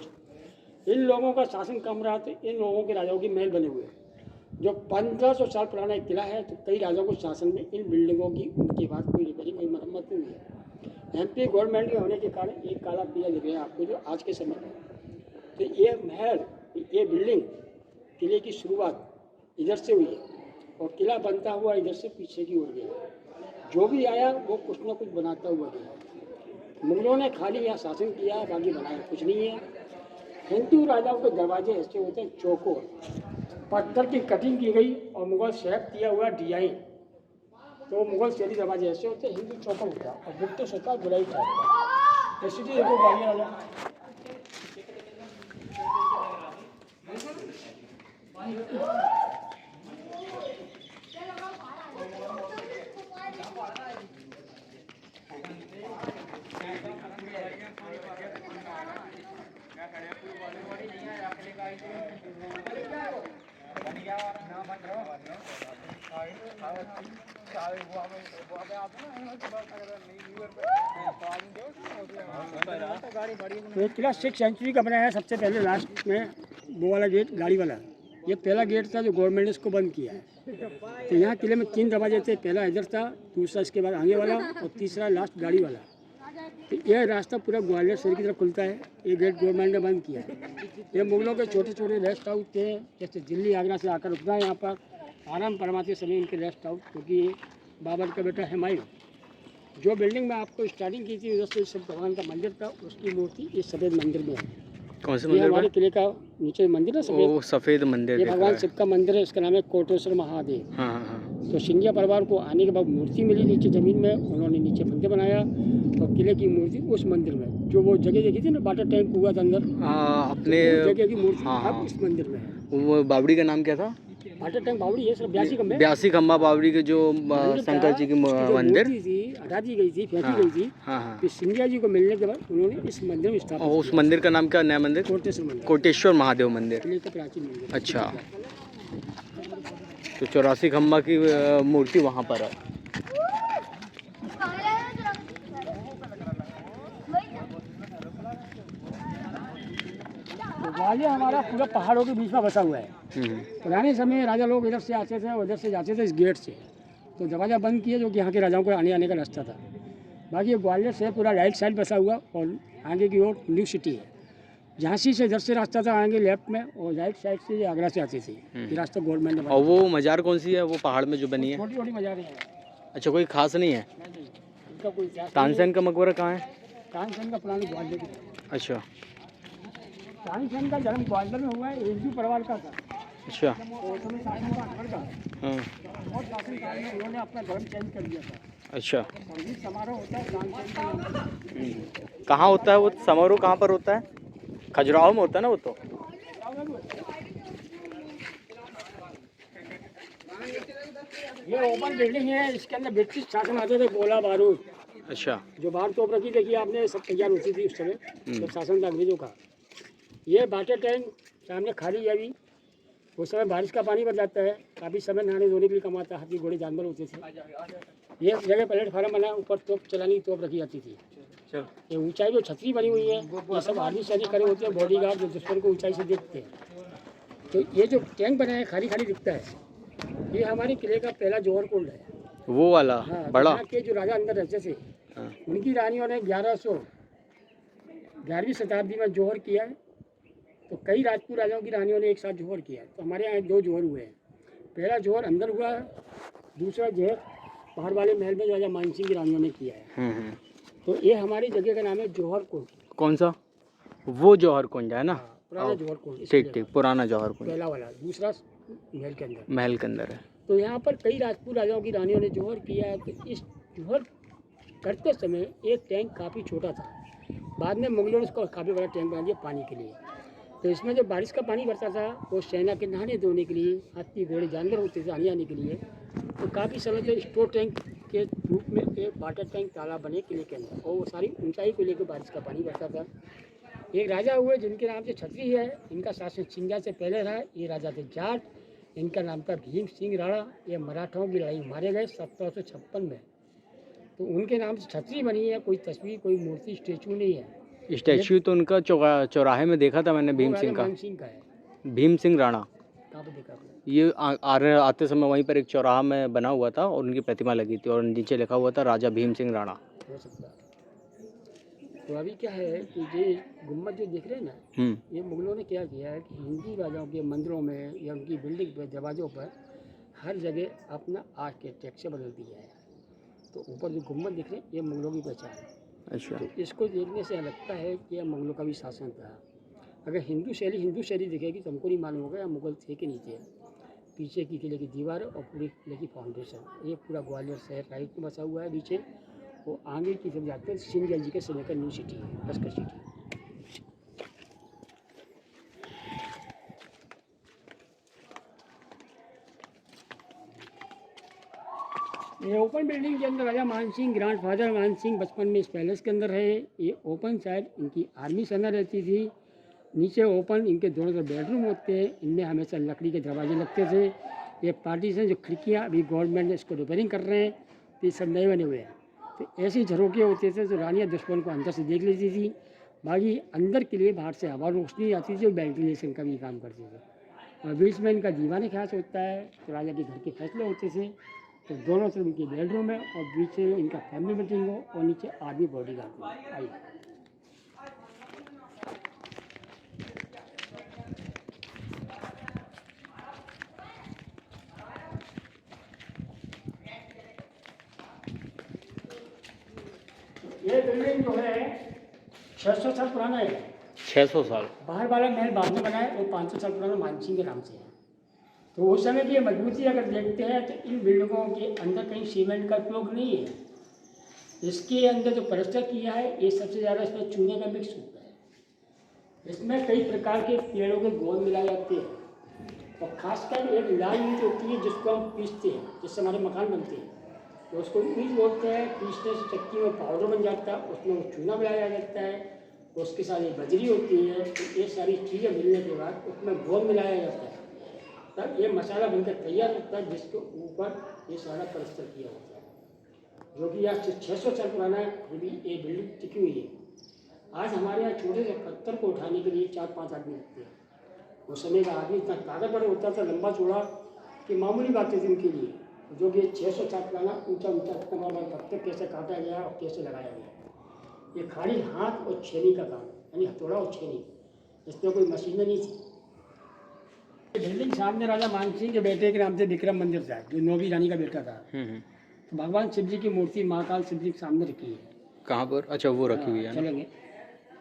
इन लोगों का शासन कम रहा तो इन लोगों के राजाओं के महल बने हुए जो 1500 साल पुराना एक किला है। तो कई राजाओं के शासन में इन बिल्डिंगों की उनके बाद कोई रिपेयरिंग कोई मरम्मत नहीं है। एमपी गवर्नमेंट के होने के कारण एक काला पीला दिख रहा है आपको जो आज के समय में। तो ये महल ये बिल्डिंग किले की शुरुआत इधर से हुई है और किला बनता हुआ इधर से पीछे की ओर गया। जो भी आया वो कुछ ना कुछ बनाता हुआ गया। मुगलों ने खाली यहाँ शासन किया, बाकी बनाया कुछ नहीं है। हिंदू राजाओं के दरवाजे ऐसे होते हैं चौकोर, पत्थर की कटिंग की गई और मुगल शेप दिया हुआ डिजाइन। तो मुगल शैली दरवाजे ऐसे होते हैं, हिंदू चौकोर होता है और ब्रिटिश होता है गुलाई टाइप का। ऐसी देखो गाड़ियाँ वाला तो ये किला 6 सेंचुरी का बनाया है। सबसे पहले लास्ट में वो वाला गेट गाड़ी वाला, ये पहला गेट था जो गवर्नमेंट ने इसको बंद किया है। तो यहाँ किले में 3 दरवाजे थे, पहला इधर था, दूसरा इसके बाद आगे वाला और तीसरा लास्ट गाड़ी वाला। तो यह रास्ता पूरा ग्वालियर शहर की तरफ खुलता है। ये गेट गवर्नमेंट ने बंद किया है। ये मुगलों के छोटे छोटे रेस्ट हाउस थे, जैसे दिल्ली आगरा से आकर रुकना है यहाँ पर आराम फरमाते समय इनके रेस्ट हाउस, क्योंकि बाबर का बेटा हुमायूं जो बिल्डिंग में आपको स्टार्टिंग की थी उधर से शिव भगवान का मंदिर था, उसकी मूर्ति इस सफ़ेद मंदिर में है। कौन से ये मंदिर हमारे में? किले का नीचे मंदिर है सफ़ेद, वो सफ़ेद मंदिर ये दिख रहा भगवान है। शिव का मंदिर है। इसका नाम है कोटेश्वर महादेव। हाँ हाँ हाँ। तो सिंधिया परिवार को आने के बाद मूर्ति मिली नीचे ज़मीन में, उन्होंने नीचे मंदिर बनाया और किले की मूर्ति उस मंदिर में, जो वो जगह देखी थी ना वाटर टैंक हुआ था अंदर, अपने उस जगह की मूर्ति हाँ, अब हाँ। इस मंदिर में है। वो बावड़ी का नाम क्या था? वाटर टैंक बावड़ी है, सिर्फ 82 खंभे। 82 खम्बा बावड़ी के जो शंकर जी की मंदिर थी हटा दी गई थी, फेंकी हाँ, गई थी। हाँ हाँ। फिर सिंधिया जी को मिलने के बाद उन्होंने इस मंदिर में स्थापित और उस मंदिर का नाम क्या, नया मंदिर? कोटेश्वर मंदिर, कोटेश्वर महादेव मंदिर। किले का प्राचीन मंदिर। अच्छा, तो 84 खम्बा की मूर्ति वहाँ पर है। तो ग्वालियर हमारा पूरा पहाड़ों के बीच में बसा हुआ है। पुराने समय में राजा लोग इधर से आते थे, उधर से जाते थे इस गेट से। तो दरवाज़ा बंद किया, जो कि यहाँ के राजाओं को आने का रास्ता था। बाकी ये ग्वालियर से पूरा राइट साइड बसा हुआ और आगे की ओर न्यू सिटी है। झांसी से इधर से रास्ता था आगे लेफ्ट में, और राइट साइड से ये आगरा से आती थी। ये रास्ता गवर्नमेंट ने और वो मजार कौन सी है, वो पहाड़ में जो बनी है? छोटी छोटी मजारें हैं। अच्छा, कोई खास नहीं है? इनका कोई इतिहास नहीं है। तानसेन का मकबरा कहाँ है? तानसेन का पुरानी ग्वालियर की। अच्छा तानसेन का जन्म ग्वालियर में हुआ है, हिंदू परिवार का था। अच्छा। तो उस समय शासन का अकबर का हाँ और शासनकाल में उन्होंने अपना धर्म चेंज कर दिया था। अच्छा। संगीत समारोह होता है तानसेन के नाम पर। कहाँ होता है वो समारोह, कहाँ पर होता है? खजुराहो में होता है ना वो तो? ये ओपन बिल्डिंग है, इसके अंदर ब्रिटिश शासन आते थे, गोला बारूद अच्छा। जो बाहर तोप रखी देखिए आपने, सब तैयार होती थी उस समय जब शासन था अंग्रेजों का। ये वाटर टैंक सामने खाली है अभी, उस समय बारिश का पानी भर जाता है, काफ़ी समय नहाने धोने के लिए कमाता है, हाथी घोड़े जानवर होते थे। ये जगह प्लेटफार्म बना, ऊपर तोप चलाने की तोप रखी जाती थी। ये ऊंचाई जो छतरी बनी हुई है, ये सब आर्मी सैनिक खड़े होते हैं, बॉडीगार्ड जो दुश्मन को ऊंचाई से देखते हैं। तो ये जो टैंक बना है खाली खाली दिखता है, ये हमारे किले का पहला जौहर कुंड है। वो वाला हाँ, बड़ा? यहाँ के जो राजा अंदर रहते थे, हाँ। उनकी रानियों ने 11वीं शताब्दी में जौहर किया है। तो कई राजपूत राजाओं की रानियों ने एक साथ जौहर किया है। तो हमारे यहाँ 2 जौहर हुए हैं। पहला जौहर अंदर हुआ है, दूसरा जौहर पहाड़ वाले महल में राजा मान सिंह की रानियों ने किया है। तो ये हमारी जगह का नाम है जौहर कुंड। कौन सा? वो जौहर कुंड है ना? पुराना जौहर कुंड। ठीक ठीक, पुराना जौहर कुंड पहला वाला, दूसरा महल के अंदर। महल के अंदर है। तो यहाँ पर कई राजपूत राजाओं की रानियों ने जौहर किया है। तो इस जौहर करते समय एक टैंक काफ़ी छोटा था, बाद में मुगलों ने इसको काफ़ी बड़ा टैंक बना दिया पानी के लिए। तो इसमें जब बारिश का पानी भरता था, वो सेना के नहाने धोने के लिए, हाथी घोड़े जानवर होते थे आने के लिए। तो काफ़ी समय तक स्टोर टैंक के रूप में एक वाटर टैंक तालाब बने किले के अंदर, और वो सारी ऊंचाई को लेकर बारिश का पानी भरता था। एक राजा हुए जिनके नाम से छतरी है, इनका शासन सिंधिया से पहले रहा। ये राजा थे जाट, इनका नाम था भीम सिंह राणा। ये मराठाओं की लड़ाई मारे गए 1756 में। तो उनके नाम से छतरी बनी है, कोई तस्वीर कोई मूर्ति स्टेचू नहीं है। स्टैच्यू तो उनका चौराहे में देखा था मैंने, भीम सिंह का। मान सिंह का है। भीम सिंह राणा, कहाँ पे देखा आपने? ये आते समय वहीं पर एक चौराहा में बना हुआ था और उनकी प्रतिमा लगी थी और नीचे लिखा हुआ था राजा भीम सिंह राणा। हो सकता है। तो अभी क्या है कि ये गुम्बद जो देख रहे हैं ना, ये मुगलों ने क्या किया है कि हिंदू राजाओं के मंदिरों में या उनकी बिल्डिंग पर, दरवाज़ों पर हर जगह अपना आर्किटेक्चर बदल दिया है। तो ऊपर जो गुम्बद दिख रहे हैं, ये मुगलों की पहचान है। अच्छा। तो इसको देखने से लगता है कि यह मुगलों का भी शासन था। अगर हिंदू शैली दिखेगी तो हमको नहीं मालूम होगा या मुगल थे कि नहीं थे। पीछे की किले की दीवार और पूरी किले की फाउंडेशन, ये पूरा ग्वालियर शहर राइट में बसा हुआ है नीचे। वो आगे की तरफ जाते हैं सिंधिया जी के समय का न्यू सिटी है, लश्कर सिटी। ये ओपन बिल्डिंग के अंदर राजा मान सिंह, ग्रैंड फादर मान सिंह बचपन में इस पैलेस के अंदर रहे। ये ओपन साइड इनकी आर्मी सेना रहती थी। नीचे ओपन इनके दोनों तरफ बेडरूम होते हैं। इनमें हमेशा लकड़ी के दरवाजे लगते थे। ये पार्टीशन जो खिड़कियाँ अभी गवर्नमेंट ने इसको रिपेयरिंग कर रहे हैं, तो ये सब नए बने हुए हैं। तो ऐसी झरोके होते थे तो रानियाँ दुश्मन को अंदर से देख लेती थी। बाकी अंदर के लिए बाहर से हवा रोशनी आती थी और वेंटिलेशन का भी काम करते थे। और बीच में इनका दीवाने खास होता है, तो राजा के घर के फैसले होते थे। तो दोनों तरफ इनके बेडरूम है और बीच में इनका फैमिली मीटिंग हो और नीचे आर्मी बॉडी गार्ड हो। आइए ये बिल्डिंग जो है 600 साल पुराना है। 600 साल। बाहर वाला महल बाद में बना है और 500 साल पुराना मानसिंह के नाम से है। तो उस समय की ये मजबूती अगर देखते हैं तो इन बिल्डिंगों के अंदर कहीं सीमेंट का उपयोग नहीं है। इसके अंदर जो प्लास्टर किया है ये सबसे ज़्यादा इसमें चूने का मिक्स होता है। इसमें कई प्रकार के पेड़ों के गोंद मिलाए जाते हैं और खासकर एक लाल ईंट होती है जिसको हम पीसते हैं, जिससे हमारे मकान बनते हैं। तो उसको ईंट बोलते हैं। पीसने से चक्की में पाउडर बन जाता है, उसमें वो चूना मिलाया जाता है। उसके साथ एक बजरी होती है। तो ये सारी चीज़ें मिलने के बाद उसमें गोंद मिलाया जाता है, तब ये मसाला बनकर तैयार होता है, जिसके ऊपर ये सारा प्लास्टर किया होता है, जो कि आज से 600 साल पुराना है। अभी ये बिल्डिंग टिकी हुई है। आज हमारे यहाँ छोटे से पत्थर को उठाने के लिए 4-5 आदमी लगते हैं। उस समय का आदमी इतना ताकतवर होता था, लंबा चौड़ा, कि मामूली बातें थी उनके लिए। जो कि 600 साल पुराना ऊँचा ऊँचा इतना बड़ा पत्थर कैसे काटा गया और कैसे लगाया गया। ये खाली हाथ और छेनी का काम, यानी हथौड़ा और छेनी, इसमें कोई मशीनें नहीं थी। बिल्डिंग सामने राजा मानसिंह के बेटे के नाम से विक्रम मंदिर था, जो नौवीं रानी का बेटा था। तो भगवान शिव जी की मूर्ति महाकाल शिव जी के सामने रखी है। कहाँ पर? अच्छा, वो रखी हुई है ना। चलेंगे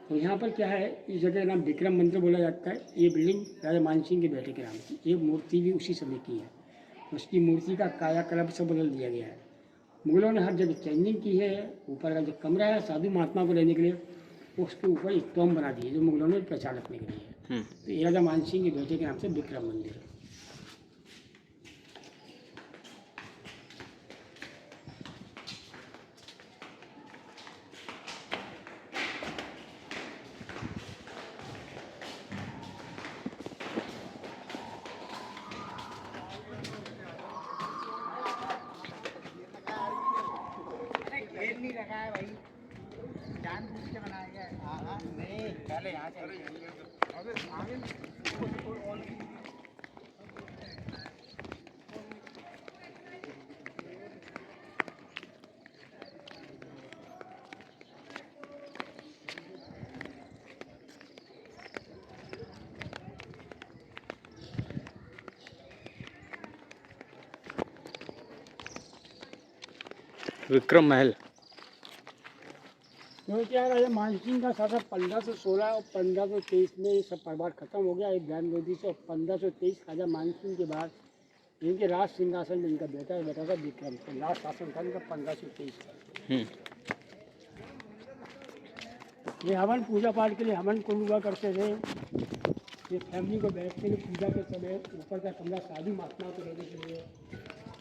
तो यहाँ पर क्या है, इस जगह का नाम विक्रम मंदिर बोला जाता है। ये बिल्डिंग राजा मानसिंह के बेटे के नाम की, ये मूर्ति भी उसी समय की है। उसकी मूर्ति का कायाकल्प से बदल दिया गया है। मुगलों ने हर जगह चेंजिंग की है। ऊपर का जो कमरा है साधु महात्मा को रहने के लिए, उसके ऊपर एक टॉम बना दी है, जो मुगलों ने पहचान रखने के लिए है। तो ये राजा मानसिंह के बेटे के नाम से विक्रम मंदिर है। नहीं रखा है भाई, जानबूझ के बनाया गया है। हाँ नहीं, पहले यहाँ विक्रम महल। तो क्या राजा मानसिंह का शासन 1516 और 1523 में ये सब परिवार खत्म हो गया एक ज्ञान गोदी से। और 1523 राजा मानसिंह के बाद इनके राज सिंहासन में इनका बेटा था विक्रम। तो लास्ट शासन था इनका 1523 का। ये हवन पूजा पाठ के लिए हवन कुंड हुआ करते थे। ये फैमिली को बैठने के पूजा के समय ऊपर का कमरा साधु महात्मा को रहने के लिए।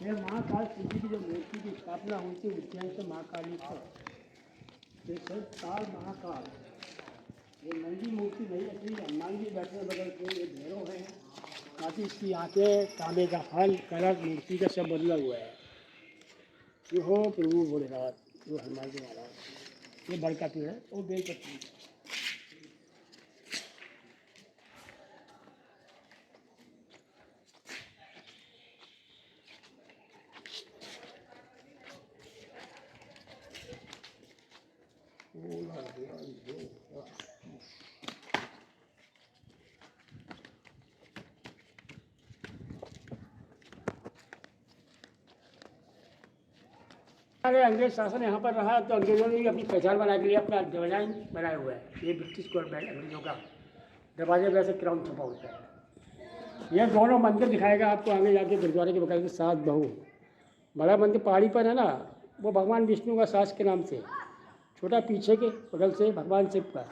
ये महाकाल शिव जी की जो मूर्ति की स्थापना हुई थी उज्जैन से महाकालेश्वर, काल महाकाल। ये नंदी मूर्ति नहीं रखी, हनुमान जी बैठे बगल पे, ये भैरव है। बाकी इसकी आंखें, तांबे का फल, कलर मूर्ति का सब बदला हुआ है। ये हो प्रभु भोलेनाथ, जो हनुमान जी महाराज। ये बड़का पेड़ है, वो बेलपत्री। अरे अंग्रेज शासन यहाँ पर रहा तो अंग्रेजों ने भी अपनी पहचान बनाने के लिए अपना डिजाइन बनाया हुआ है। ये ब्रिटिश गवर्नमेंट अंग्रेजों का दरवाजे पर ऐसे क्राउन छपा होता है। ये दोनों मंदिर दिखाएगा आपको आगे जाके गुरुद्वारे के बगल में सात बहू। बड़ा मंदिर पहाड़ी पर है ना, वो भगवान विष्णु का सास के नाम से, छोटा पीछे के बगल से भगवान शिव का।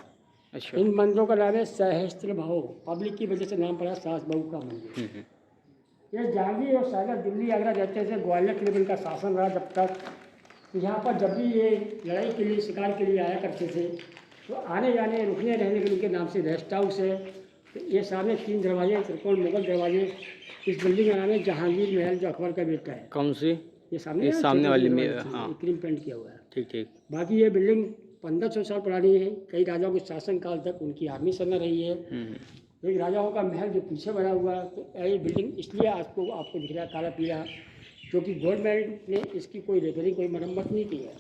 अच्छा। इन मंदिरों का नाम है सहस्त्र भाव, पब्लिक की वजह से नाम पड़ा सास बहू का मंदिर। ये जहांगीर और शाहजहां दिल्ली आगरा रहते थे, ग्वालियर किले में इनका शासन रहा जब तक। तो यहाँ पर जब भी ये लड़ाई के लिए, शिकार के लिए आया करते थे, तो आने जाने, रुकने रहने के उनके नाम से रेस्ट हाउस है। तो ये सामने 3 दरवाजे, त्रिकोण मुगल दरवाजे। इस बिल्डिंग का नाम है जहांगीर महल, जो अकबर का बेटा है। कौन सी? ये सामने ये है ना, सामने छोटी वाली सी में, दरवाजे थी, हाँ। ये क्रीम पेंट किया हुआ है। ठीक ठीक। बाकी ये बिल्डिंग 1500 साल पुरानी है। कई राजाओं के शासन काल तक उनकी आर्मी संग रही है। एक राजाओं का महल जो पीछे बना हुआ, तो ये बिल्डिंग इसलिए आपको दिख रहा है काला पीला, क्योंकि गवर्नमेंट ने इसकी कोई रिपेयरिंग, कोई मरम्मत नहीं की है।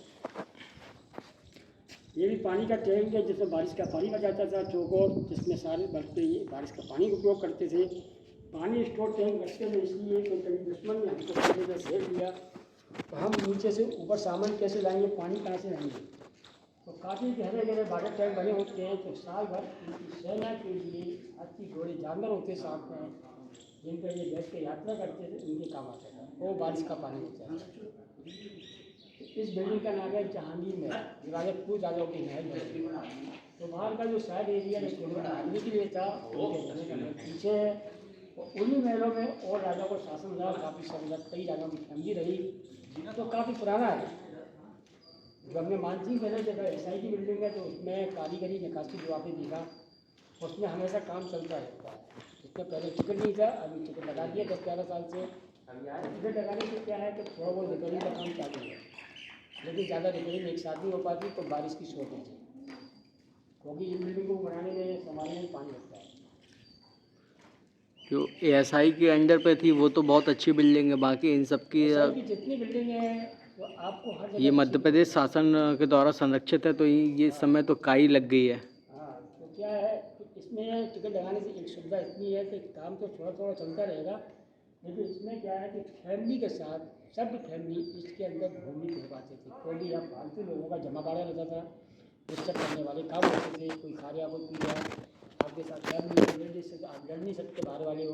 ये भी पानी का टैंक है, जिसमें बारिश का पानी बच जाता था, चौकोर, जिसमें सारे बच्चे ये बारिश का पानी का उपयोग करते थे। पानी स्टोर टैंक रखते थे इसलिए कि कभी दुश्मन ने हमको पानी में घेर दिया तो हम नीचे से ऊपर सामान कैसे लाएंगे, पानी कहाँ से लाएंगे। तो काफ़ी गहरे गहरे वाटर टैंक बने होते हैं। तो साल भर इनकी सेना के लिए हाथी घोड़े जानवर होते साथ में, जिन पर ये बैठ के यात्रा करते थे, उनके काम आता था। वो बारिश का पानी होता है। इस बिल्डिंग का नाम है जहांगीर महल, राजपूत राजाओं के महल है। तो बाहर का जो साइड एरिया जो आदमी के लिए था, उनके रहने का महल पीछे है। और उन्हीं महलों में और राजाओं को शासन रहा, काफ़ी समय कई राजाओं की फैमिली रही, तो काफ़ी पुराना है। जो हमने मानसिंह पहले देखा SI की बिल्डिंग है, तो उसमें कारीगरी नक्काशी जो आपने देखा, उसमें हमेशा काम चलता रहता है। इसमें पहले टिकट नहीं था, अभी टिकट लगा दिया 10-11 साल से। टिकट लगाने से क्या है कि थोड़ा बहुत रिपेयरिंग का काम चालू है, लेकिन ज़्यादा रिपेयरिंग एक साथ नहीं हो पाती, तो बारिश की शॉर्टेज है, क्योंकि इन बिल्डिंग को बनाने में, संभालने में पानी लगता है। जो ASI के अंडर पे थी वो तो बहुत अच्छी बिल्डिंग है, बाकी इन सब की SI की जितनी बिल्डिंग है, तो आपको हर जगह ये मध्य प्रदेश शासन के द्वारा संरक्षित है, तो ये इस समय तो काई लग गई है। हाँ, तो क्या है कि इसमें टिकट लगाने से एक सुविधा इतनी है कि काम तो थोड़ा थोड़ा चलता रहेगा, लेकिन इसमें क्या है कि फैमिली के साथ सब फैमिली इसके अंदर घूमने फिर पाते थे, क्योंकि यहाँ फालतू लोगों का जमावड़ा रहता था, डिस्टर्ब करने वाले काम होते थे। कोई खा रहा, कोई पी रहा, आपके साथ फैमिली लेडीज से तो आप लड़ नहीं सकते, बाहर वाले हो,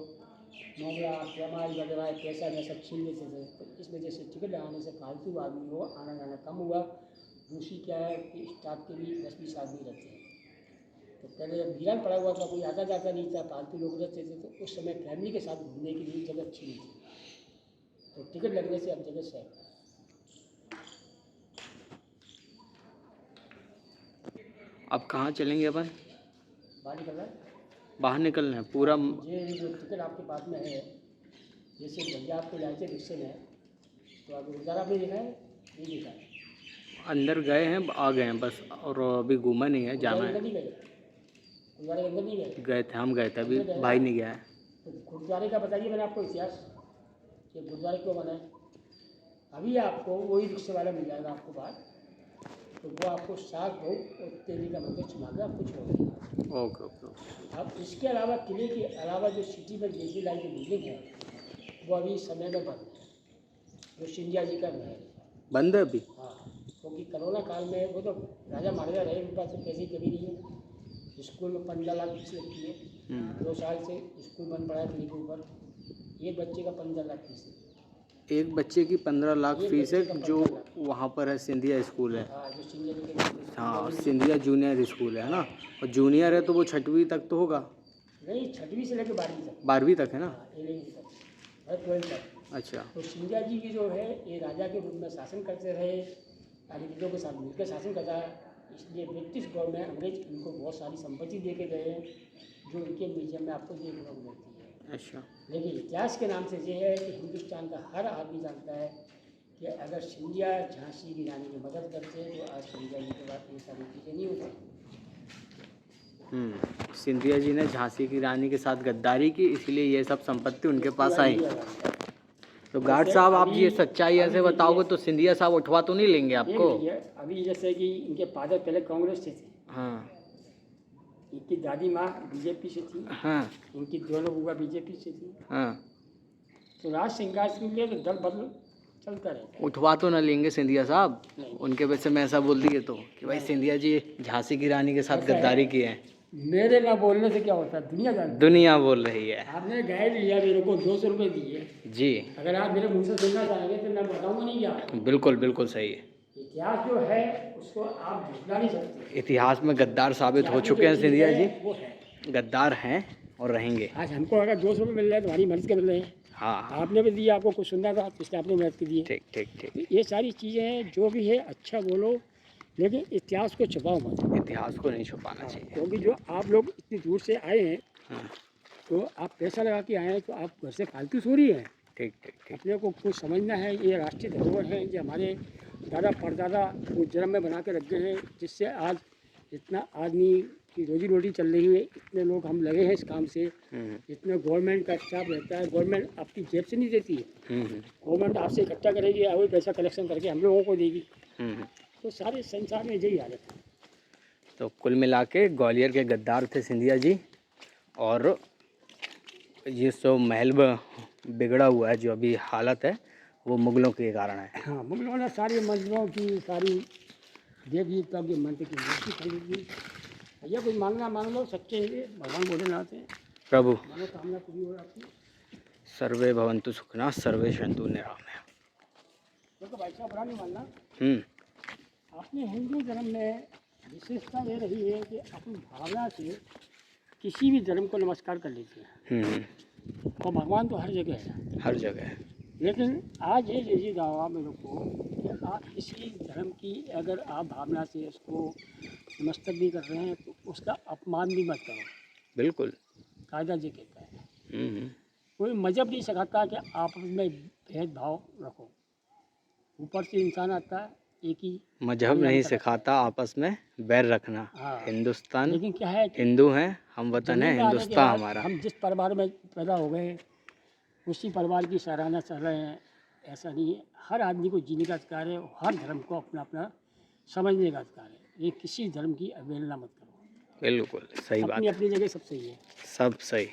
मामला आप समाज वगैरह पैसा वैसा छीन लेते थे। तो इस वजह से टिकट लगाने से फालतू आदमी को आना जाना कम हुआ। दूसरी क्या है कि स्टाफ के भी 10-20 आदमी रहते हैं। तो पहले जब वीरान पड़ा हुआ था, कोई आता जाता नहीं था, फालतू लोग रहते थे, तो उस समय फैमिली के साथ घूमने के लिए जगह अच्छी नहीं थी। तो टिकट लगने से अब जगह सेफ है। अब कहाँ चलेंगे अपन? बाहर निकल रहा है, बाहर निकलना है पूरा। ये जो टिकट आपके पास में है, जैसे भैया आपको जाते रिक्शे में, तो आप गुरुद्वारा आपने देखा है, नहीं देखा है? अंदर गए हैं, आ गए हैं बस, और अभी घूमा नहीं है, जाना अंदर है। नहीं गए, गुरुद्वारे के अंदर नहीं गए? गए थे, हम गए थे, अभी भाई नहीं गया है। तो गुरुद्वारे का बताइए मैंने आपको इतिहास, कि गुरुद्वारे क्यों बना है। अभी आपको वही रिक्शे वाला मिल जाएगा आपको बाहर, तो वो आपको साग भोग और तेली का मंदिर सुना के आपको छोड़ देगा। Okay okay okay. अब इसके अलावा किले के अलावा जो सिटी में देवी लाइन की बिल्डिंग है, वो अभी समय में बंद है, जो सिंधिया जी का महल। बंद है अभी? हाँ, क्योंकि कोरोना काल में वो तो राजा महाराजा रहे, उनके पास तो पैसे की कमी नहीं है। स्कूल में 15 लाख फीस लगती है, 2 साल से स्कूल बंद पड़ा है किले के ऊपर। एक बच्चे का 15 लाख फीस है। एक बच्चे की 15 लाख एक फीस बच्चे का है, 15 जो लाख। वहाँ पर है, सिंधिया स्कूल है। हाँ, जो सिंधिया जी के हाँ, सिंधिया जूनियर स्कूल है ना, और जूनियर है तो वो 6वीं तक तो होगा। नहीं, 6वीं से लेकर 12वीं तक। 12वीं तक है ना? हाँ, 11वीं तक और 12th तक। अच्छा। तो सिंधिया जी की जो है, ये राजा के रूप में शासन करते रहे, अंग्रेजों के साथ मिलकर शासन करता है। इसलिए ब्रिटिश गवर्नमेंट, अंग्रेज इनको बहुत सारी संपत्ति दे के गए हैं, जो इनके म्यूजियम में आपको देखने को मिलती है। अच्छा। लेकिन इतिहास के नाम से ये है कि हिंदुस्तान का हर आदमी जानता है कि अगर सिंधिया झांसी की रानी की मदद करते तो आज सिंधिया जी के बाद ये सारी चीज़ें नहीं होती। सिंधिया जी ने झांसी की रानी के साथ गद्दारी की, इसलिए ये सब संपत्ति उनके पास आई। तो गार्ड साहब, आप ये सच्चाई ऐसे बताओगे तो सिंधिया साहब उठवा तो नहीं लेंगे आपको? अभी जैसे कि इनके फादर पहले कांग्रेस से थे, हाँ इनकी दादी माँ बीजेपी से थी, हाँ इनकी दोनों बुआ बीजेपी से थी। हाँ। तो राज सिंगार के लिए तो दल बदल चलता रहता उठवा तो ना लेंगे सिंधिया साहब? नहीं। उनके वजह से मैं ऐसा बोल दिए तो कि भाई सिंधिया जी झांसी की रानी के साथ ऐसा है। गद्दारी की है। मेरे ना बोलने से क्या होता है, दुनिया जानती है। दुनिया बोल रही है। आपने गाइड लिया, मेरे को 200 रुपये दिए, जी अगर आप मेरे मुँह से सुनना चाहेंगे तो मैं बताऊंगा नहीं क्या। बिल्कुल बिल्कुल सही है। इतिहास जो है उसको आप भुला नहीं सकते। इतिहास में गद्दार साबित हो इतिहास चुके जो हैं चीज़ सिंधिया है, जी, वो है। गद्दार हैं और रहेंगे। आज हमको अगर 200 रुपये मिल रहे हैं, तुम्हारी मर्जी के मिल रहे हैं। हाँ हाँ, आपने भी दिया, आपको कुछ सुनना था इसलिए आपने मदद की दी है। ठीक ठीक ठीक। तो ये सारी चीज़ें हैं, जो भी है अच्छा बोलो, लेकिन इतिहास को छुपाओ मत। इतिहास को नहीं छुपाना चाहिए। क्योंकि जो आप लोग इतनी दूर से आए हैं, हाँ, तो आप पैसा लगा के आए हैं, तो आप घर से फालतू सो रही हैं। ठीक ठीक ठीक। अपने को कुछ समझना है, ये राष्ट्रीय धरोहर है, ये हमारे दादा परदादा वो जन्म में बना के रख गए हैं, जिससे आज इतना आदमी की रोजी रोटी चल रही है, इतने लोग हम लगे हैं इस काम से। इतना गवर्नमेंट का स्टाफ रहता है, गवर्नमेंट आपकी जेब से नहीं देती है, गवर्नमेंट आपसे इकट्ठा करेगी, वही पैसा कलेक्शन करके हम लोगों को देगी। तो सारे संसार में यही हालत है। तो कुल मिला के ग्वालियर के गद्दार थे सिंधिया जी, और ये सब महल बिगड़ा हुआ है, जो अभी हालत है वो मुगलों के कारण है। हाँ, मुगलों ने सारी मंदिरों की, सारी देवी तब के मंत्र की मूर्ति खरीद ली। भैया कोई मांगना मांग लो, सच्चे हैं भगवान भोलेनाथ हैं, प्रभु मनोकामना पूरी हो जाती है। सर्वे भवन्तु सुखिनः सर्वे सन्तु निरामया। देखो भाई साहब, बुरा नहीं मानना, हम्म, अपने हिंदू धर्म में विशेषता ये रही है कि अपनी भावना से किसी भी धर्म को नमस्कार कर लेते हैं, और भगवान तो हर जगह है। हर जगह है। लेकिन आज ये दावा मेरे को कि आप किसी धर्म की अगर आप भावना से उसको नमस्कार भी कर रहे हैं, तो उसका अपमान भी मत करो। बिल्कुल। कायदा ये कहता है, कोई मजहब नहीं सिखाता कि आप में भेदभाव रखो। ऊपर से इंसान आता है, एक ही मजहब नहीं सिखाता आपस में बैर रखना। हाँ। हिंदुस्तान लेकिन क्या है कि हिंदू हैं, हम वतन है, जमीन में आने के हिंदुस्तान बाद हमारा। हम जिस परिवार में पैदा हो गए, उसी परिवार की सराहना कर रहे हैं, ऐसा नहीं है। हर आदमी को जीने का अधिकार है, हर धर्म को अपना अपना समझने का अधिकार है। ये किसी धर्म की अवहेलना मत करो। बिल्कुल सही बात अपनी है, अपनी जगह सब सही है। सब सही।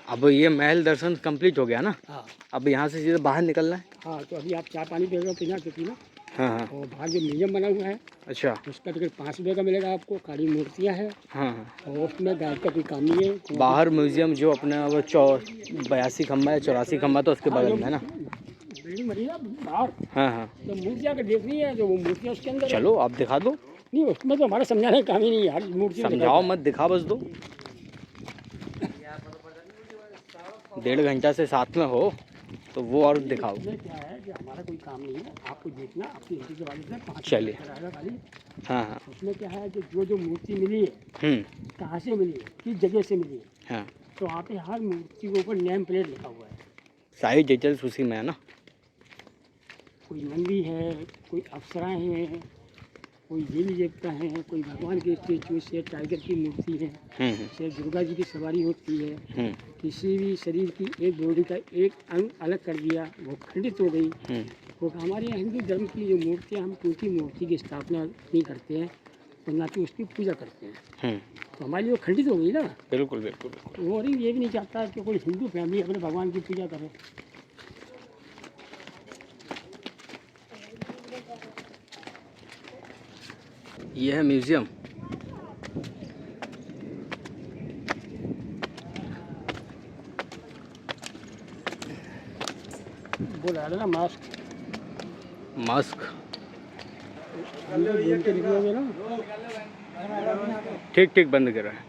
अब ये महल दर्शन कंप्लीट हो गया ना, हाँ अब यहाँ से सीधे बाहर निकलना है। हाँ, तो अभी आप चाय पानी पी रहे हो, पीना तो पीना। हाँ हाँ, और बाहर जो म्यूजियम बना हुआ है, अच्छा, उसका टिकट 5 रुपये का मिलेगा आपको। काली मूर्तियाँ हैं, हाँ हाँ। और उसमें गायब का कोई काम नहीं है। बाहर म्यूजियम जो अपना वो 82 खम्बा है, 84 खम्बा, तो उसके बगल में है ना। बिल्डिंग बनी है बाहर, हाँ हाँ, तो मूर्तियाँ का देखनी है, जो वो मूर्तियाँ उसके अंदर है। चलो आप दिखा दो। नहीं, उसमें तो हमारा समझाने का काम ही नहीं है यार, मूर्ति समझाओ मत, दिखा बस दो। 1.5 घंटा से साथ में हो तो वो और दिखाओ। इसमें क्या है कि हमारा कोई काम नहीं है, आपको देखना अपनी हिस्ट्री के बारे में 5 चलिए। खाली। हाँ हाँ, उसमें क्या है कि जो मूर्ति मिली है, कहाँ से मिली है, किस जगह से मिली है, हाँ, तो वहाँ पे हर मूर्ति के ऊपर नेम प्लेट लिखा हुआ है। सारी डिटेल्स उसी में है ना। कोई नंदी है, कोई अप्सराएँ हैं, कोई देवी देवता हैं, कोई भगवान के स्टेचू से, टाइगर की मूर्ति है, से दुर्गा जी की सवारी होती है। किसी भी शरीर की एक बॉडी का एक अंग अलग कर दिया, वो खंडित हो गई। तो हमारे यहाँ हिंदू धर्म की जो मूर्तियाँ, हम उनकी मूर्ति की स्थापना नहीं करते हैं, और ना कि उसकी पूजा करते हैं। तो हमारी वो खंडित हो गई ना। बिल्कुल बिल्कुल बिल्कुल। वो ये भी नहीं चाहता कि कोई हिंदू फैमिली अपने भगवान की पूजा करे। ये है म्यूजियम। बोला ना मास्क, मास्क घूम के निकलोगे ना। ठीक ठीक बंद कर रहा है।